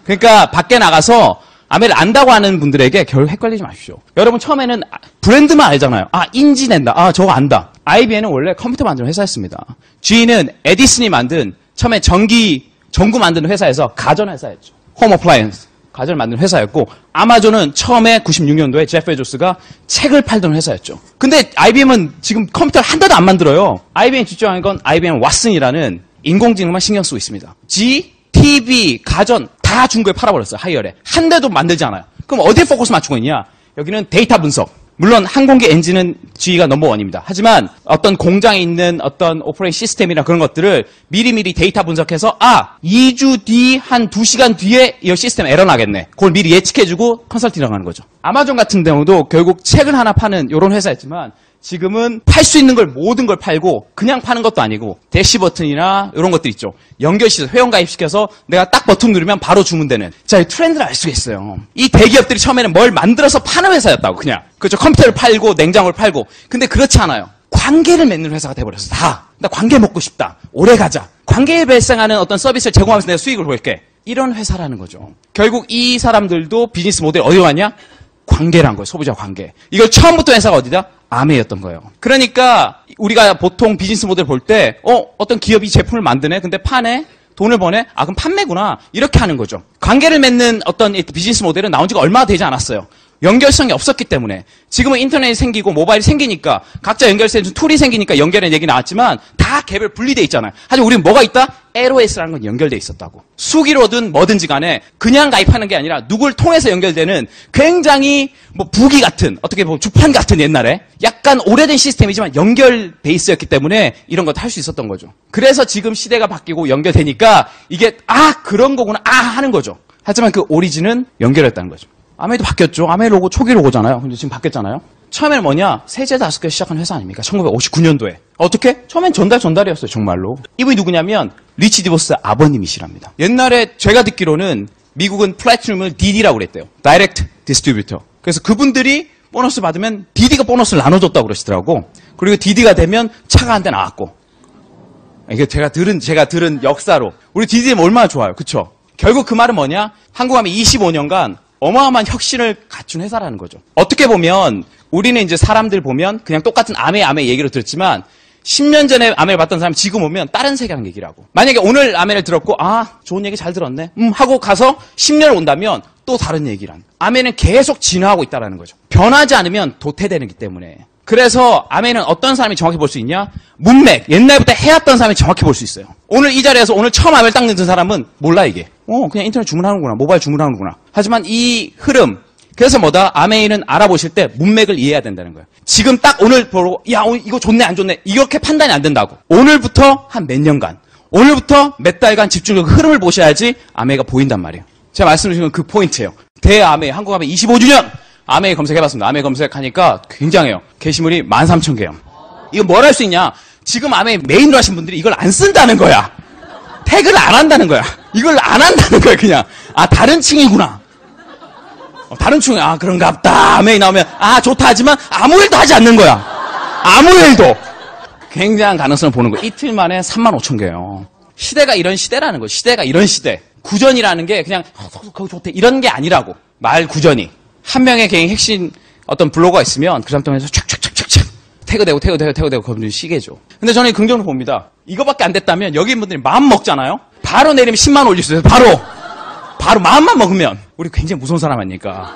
그러니까 밖에 나가서 아메를 안다고 하는 분들에게 결국 헷갈리지 마십시오. 여러분 처음에는 브랜드만 알잖아요. 아, 인지 낸다. 아, 저거 안다. IBM은 원래 컴퓨터 만드는 회사였습니다. GE는 에디슨이 만든 처음에 전구 만드는 회사에서 가전 회사였죠. 홈 어플라이언스. 가전을 만드는 회사였고 아마존은 처음에 96년도에 제프 베조스가 책을 팔던 회사였죠. 근데 IBM은 지금 컴퓨터를 한 대도 안 만들어요. IBM이 집중하는 건 IBM 왓슨이라는 인공지능만 신경 쓰고 있습니다. G, TV, 가전 다 중국에 팔아버렸어요. 하이어에. 한 대도 만들지 않아요. 그럼 어디에 포커스 맞추고 있냐? 여기는 데이터 분석. 물론 항공기 엔진은 GE가 넘버원입니다. 하지만 어떤 공장에 있는 어떤 오퍼레이션 시스템이나 그런 것들을 미리미리 데이터 분석해서 2주 뒤 한 2시간 뒤에 이 시스템 에러 나겠네. 그걸 미리 예측해주고 컨설팅을 하는 거죠. 아마존 같은 경우도 결국 책을 하나 파는 이런 회사였지만 지금은 팔 수 있는 걸 모든 걸 팔고 그냥 파는 것도 아니고 대시 버튼이나 이런 것들 있죠. 연결 시설, 회원가입시켜서 내가 딱 버튼 누르면 바로 주문되는. 자, 이 트렌드를 알 수가 있어요. 이 대기업들이 처음에는 뭘 만들어서 파는 회사였다고 그냥. 그렇죠. 컴퓨터를 팔고 냉장고를 팔고. 근데 그렇지 않아요. 관계를 맺는 회사가 돼버렸어. 다. 나 관계 먹고 싶다. 오래 가자. 관계에 발생하는 어떤 서비스를 제공하면서 내가 수익을 볼게. 이런 회사라는 거죠. 결국 이 사람들도 비즈니스 모델이 어디로 갔냐? 관계란 거예요. 소비자 관계. 이걸 처음부터 회사가 어디다? 아메였던 거예요. 그러니까 우리가 보통 비즈니스 모델 볼 때 어떤 기업이 제품을 만드네. 근데 파네. 돈을 버네. 아, 그럼 판매구나. 이렇게 하는 거죠. 관계를 맺는 어떤 비즈니스 모델은 나온 지가 얼마 되지 않았어요. 연결성이 없었기 때문에. 지금은 인터넷이 생기고 모바일이 생기니까 각자 연결되는 툴이 생기니까 연결의 얘기 나왔지만 다 개별 분리돼 있잖아요. 하지만 우리는 뭐가 있다? LOS라는 건 연결돼 있었다고. 수기로든 뭐든지 간에 그냥 가입하는 게 아니라 누굴 통해서 연결되는 굉장히 부기 같은, 어떻게 보면 주판 같은 옛날에 약간 오래된 시스템이지만 연결 베이스였기 때문에 이런 것도 할 수 있었던 거죠. 그래서 지금 시대가 바뀌고 연결되니까 이게 그런 거구나 하는 거죠. 하지만 그 오리진은 연결했다는 거죠. 아메이도 바뀌었죠. 아메이 로고 초기 로고잖아요. 근데 지금 바뀌었잖아요. 처음에는 뭐냐? 세제 5개 시작한 회사 아닙니까? 1959년도에. 어떻게? 처음엔 전달이었어요. 정말로. 이분이 누구냐면 리치 디보스 아버님이시랍니다. 옛날에 제가 듣기로는 미국은 플래티넘을 DD라고 그랬대요. 다이렉트 디스트리뷰터. 그래서 그분들이 보너스 받으면 DD가 보너스를 나눠줬다고 그러시더라고. 그리고 DD가 되면 차가 한 대 나왔고. 이게 제가 들은 역사로. 우리 DD면 얼마나 좋아요. 그쵸? 결국 그 말은 뭐냐? 한국하면 25년간 어마어마한 혁신을 갖춘 회사라는 거죠. 어떻게 보면 우리는 이제 사람들 보면 그냥 똑같은 아메 얘기로 들었지만 10년 전에 아메를 봤던 사람이 지금 오면 다른 세계랑 얘기를 하고, 만약에 오늘 아메를 들었고 좋은 얘기 잘 들었네 하고 가서 10년 온다면 또 다른 얘기를 하는. 아메는 계속 진화하고 있다는 거죠. 변하지 않으면 도태되기 때문에. 그래서 아메는 어떤 사람이 정확히 볼 수 있냐? 문맥, 옛날부터 해왔던 사람이 정확히 볼 수 있어요. 오늘 이 자리에서 오늘 처음 아메를 딱 넣은 사람은 몰라 이게. 그냥 인터넷 주문하는구나, 모바일 주문하는구나. 하지만 이 흐름, 그래서 아메이는 알아보실 때 문맥을 이해해야 된다는 거예요. 지금 딱 오늘 보고 오늘 이거 좋네 안 좋네 이렇게 판단이 안 된다고. 오늘부터 한 몇 년간, 오늘부터 몇 달간 집중력 흐름을 보셔야지 아메이가 보인단 말이에요. 제가 말씀드린 건 그 포인트예요. 대아메이, 한국 아메이 25주년 아메이 검색해봤습니다. 아메이 검색하니까 굉장해요. 게시물이 13,000개요. 이거 뭘 할 수 있냐? 지금 아메이 메인으로 하신 분들이 이걸 안 쓴다는 거야. 태그를 안 한다는 거야. 이걸 안 한다는 거야. 그냥 다른 층이구나. 다른 층이 그런갑다. 아메이 나오면 좋다 하지만 아무 일도 하지 않는 거야. 아무 일도. 굉장한 가능성을 보는 거예요. 이틀 만에 35,000개요. 시대가 이런 시대라는 거예요. 시대가 이런 시대. 구전이라는 게 그냥 거기 좋대 이런 게 아니라고. 말 구전이. 한 명의 개인 핵심 어떤 블로거가 있으면 그 사람 통해서 촥촥촥촥촥 태그되고 그분들이 시계죠. 근데 저는 긍정으로 봅니다. 이거밖에 안 됐다면 여기 분들이 마음 먹잖아요. 바로 내리면 10만 올릴 수 있어요. 바로 마음만 먹으면 우리 굉장히 무서운 사람 아닙니까?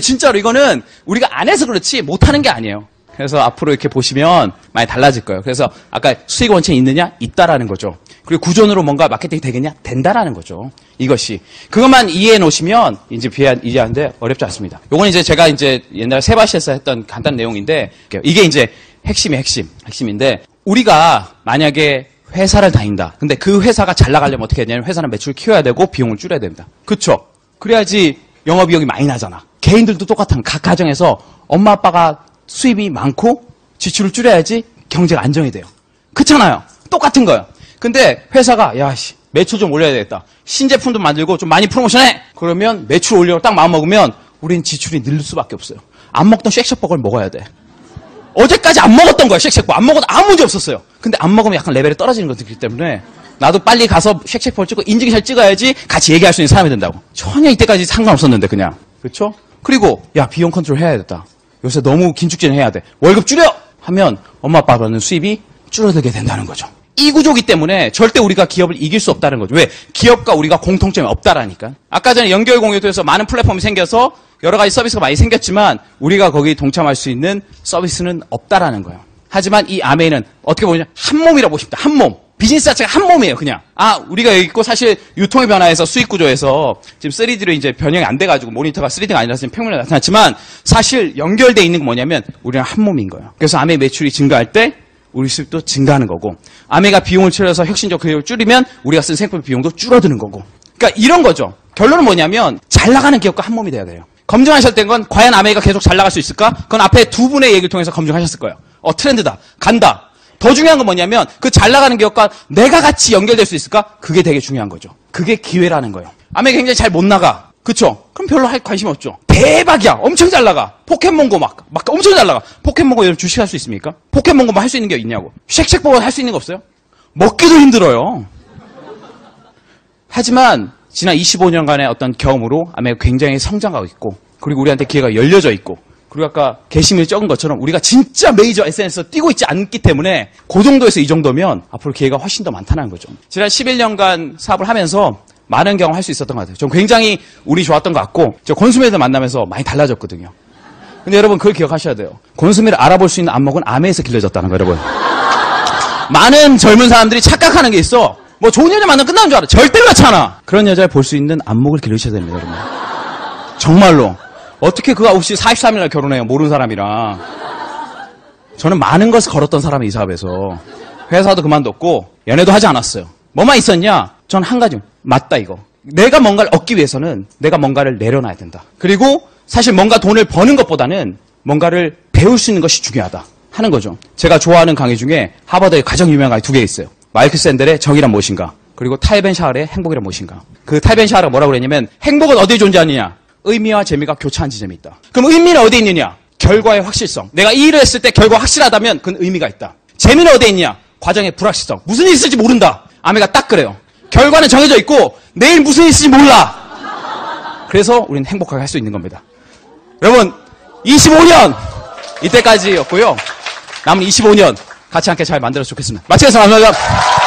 진짜로 이거는 우리가 안 해서 그렇지 못하는 게 아니에요. 그래서 앞으로 이렇게 보시면 많이 달라질 거예요. 그래서 아까 수익 원칙이 있느냐? 있다라는 거죠. 그리고 구전으로 뭔가 마케팅이 되겠냐? 된다라는 거죠. 이것이. 그것만 이해해 놓으시면 이제 이해하는데 어렵지 않습니다. 요건 이제 제가 이제 옛날에 세바시에서 했던 간단한 내용인데 이게 이제 핵심인데 우리가 만약에 회사를 다닌다. 근데 그 회사가 잘 나가려면 어떻게 해야 되냐면 회사는 매출을 키워야 되고 비용을 줄여야 됩니다. 그쵸? 그래야지 영업이익이 많이 나잖아. 개인들도 똑같은 각 가정에서 엄마 아빠가 수입이 많고 지출을 줄여야지 경제가 안정이 돼요. 그렇잖아요. 똑같은 거예요. 근데 회사가 매출 좀 올려야 되겠다. 신제품도 만들고 좀 많이 프로모션해. 그러면 매출 올리려고 딱 마음 먹으면 우리는 지출이 늘 수밖에 없어요. 안 먹던 쉑쉑버거를 먹어야 돼. 어제까지 안 먹었던 거야. 쉑쉑버거. 안 먹어도 아무 문제 없었어요. 근데 안 먹으면 약간 레벨이 떨어지는 것들이기 때문에 나도 빨리 가서 쉑쉑버거를 찍고 인증샷을 찍어야지 같이 얘기할 수 있는 사람이 된다고. 전혀 이때까지 상관없었는데 그냥. 그렇죠? 그리고 비용 컨트롤 해야겠다. 요새 너무 긴축제는 해야 돼. 월급 줄여! 하면 엄마 아빠 받는 수입이 줄어들게 된다는 거죠. 이 구조기 때문에 절대 우리가 기업을 이길 수 없다는 거죠. 왜? 기업과 우리가 공통점이 없다라니까. 아까 전에 연결 공유도에서 많은 플랫폼이 생겨서 여러 가지 서비스가 많이 생겼지만 우리가 거기 동참할 수 있는 서비스는 없다라는 거예요. 하지만 이 아메이는 어떻게 보면 한 몸이라고 보십니다. 한 몸. 비즈니스 자체가 한 몸이에요, 그냥. 우리가 여기 있고 사실 유통의 변화에서 수익 구조에서 지금 3D로 이제 변형이 안 돼가지고 모니터가 3D가 아니라서 지금 평면에 나타났지만 사실 연결되어 있는 게 뭐냐면 우리는 한 몸인 거예요. 그래서 아메이 매출이 증가할 때 우리 수익도 증가하는 거고 아메이가 비용을 줄여서 혁신적 비용을 줄이면 우리가 쓴 생품 비용도 줄어드는 거고. 그러니까 이런 거죠. 결론은 뭐냐면 잘 나가는 기업과 한 몸이 돼야 돼요. 검증하셨던 건 과연 아메이가 계속 잘 나갈 수 있을까? 그건 앞에 두 분의 얘기를 통해서 검증하셨을 거예요. 트렌드다. 간다. 더 중요한 건 뭐냐면 그 잘 나가는 기업과 내가 같이 연결될 수 있을까? 그게 되게 중요한 거죠. 그게 기회라는 거예요. 아메이 굉장히 잘 못 나가. 그쵸? 그럼 별로 할 관심 없죠. 대박이야. 엄청 잘 나가. 포켓몬고 막 엄청 잘 나가. 포켓몬고 여러분 주식할 수 있습니까? 포켓몬고만 할 수 있는 게 있냐고. 쉑쉑버거 할 수 있는 거 없어요? 먹기도 힘들어요. 하지만 지난 25년간의 어떤 경험으로 아메이가 굉장히 성장하고 있고 그리고 우리한테 기회가 열려져 있고 그리고 아까 게시물이 적은 것처럼 우리가 진짜 메이저 SNS에서 뛰고 있지 않기 때문에 그 정도에서 이 정도면 앞으로 기회가 훨씬 더 많다는 거죠. 지난 11년간 사업을 하면서 많은 경험할 수 있었던 것 같아요. 전 굉장히 운이 좋았던 것 같고 저 권수미를 만나면서 많이 달라졌거든요. 근데 여러분 그걸 기억하셔야 돼요. 권수미를 알아볼 수 있는 안목은 아메이에서 길러졌다는 거예요. 여러분. 많은 젊은 사람들이 착각하는 게 있어. 뭐 좋은 여자 만나면 끝나는 줄 알아. 절대 그렇지 않아. 그런 여자를 볼 수 있는 안목을 기르셔야 됩니다. 여러분. 정말로. 어떻게 그가 혹시 43일날 결혼해요? 모르는 사람이랑. 저는 많은 것을 걸었던 사람이 이 사업에서. 회사도 그만뒀고 연애도 하지 않았어요. 뭐만 있었냐? 전 한 가지. 맞다 이거. 내가 뭔가를 얻기 위해서는 내가 뭔가를 내려놔야 된다. 그리고 사실 뭔가 돈을 버는 것보다는 뭔가를 배울 수 있는 것이 중요하다 하는 거죠. 제가 좋아하는 강의 중에 하버드의 가장 유명한 강의 2개 있어요. 마이클 샌델의 정의란 무엇인가 그리고 탈 벤 샤할의 행복이란 무엇인가. 그 탈 벤 샤할은 뭐라고 그랬냐면 행복은 어디에 존재하느냐? 의미와 재미가 교차한 지점이 있다. 그럼 의미는 어디에 있느냐? 결과의 확실성. 내가 이 일을 했을 때 결과가 확실하다면 그건 의미가 있다. 재미는 어디에 있느냐? 과정의 불확실성. 무슨 일이 있을지 모른다. 아메가 딱 그래요. 결과는 정해져 있고 내일 무슨 일이 있을지 몰라. 그래서 우리는 행복하게 할 수 있는 겁니다. 여러분 25년 이때까지였고요. 남은 25년 같이 함께 잘 만들었으면 좋겠습니다. 마치겠습니다. 감사합니다.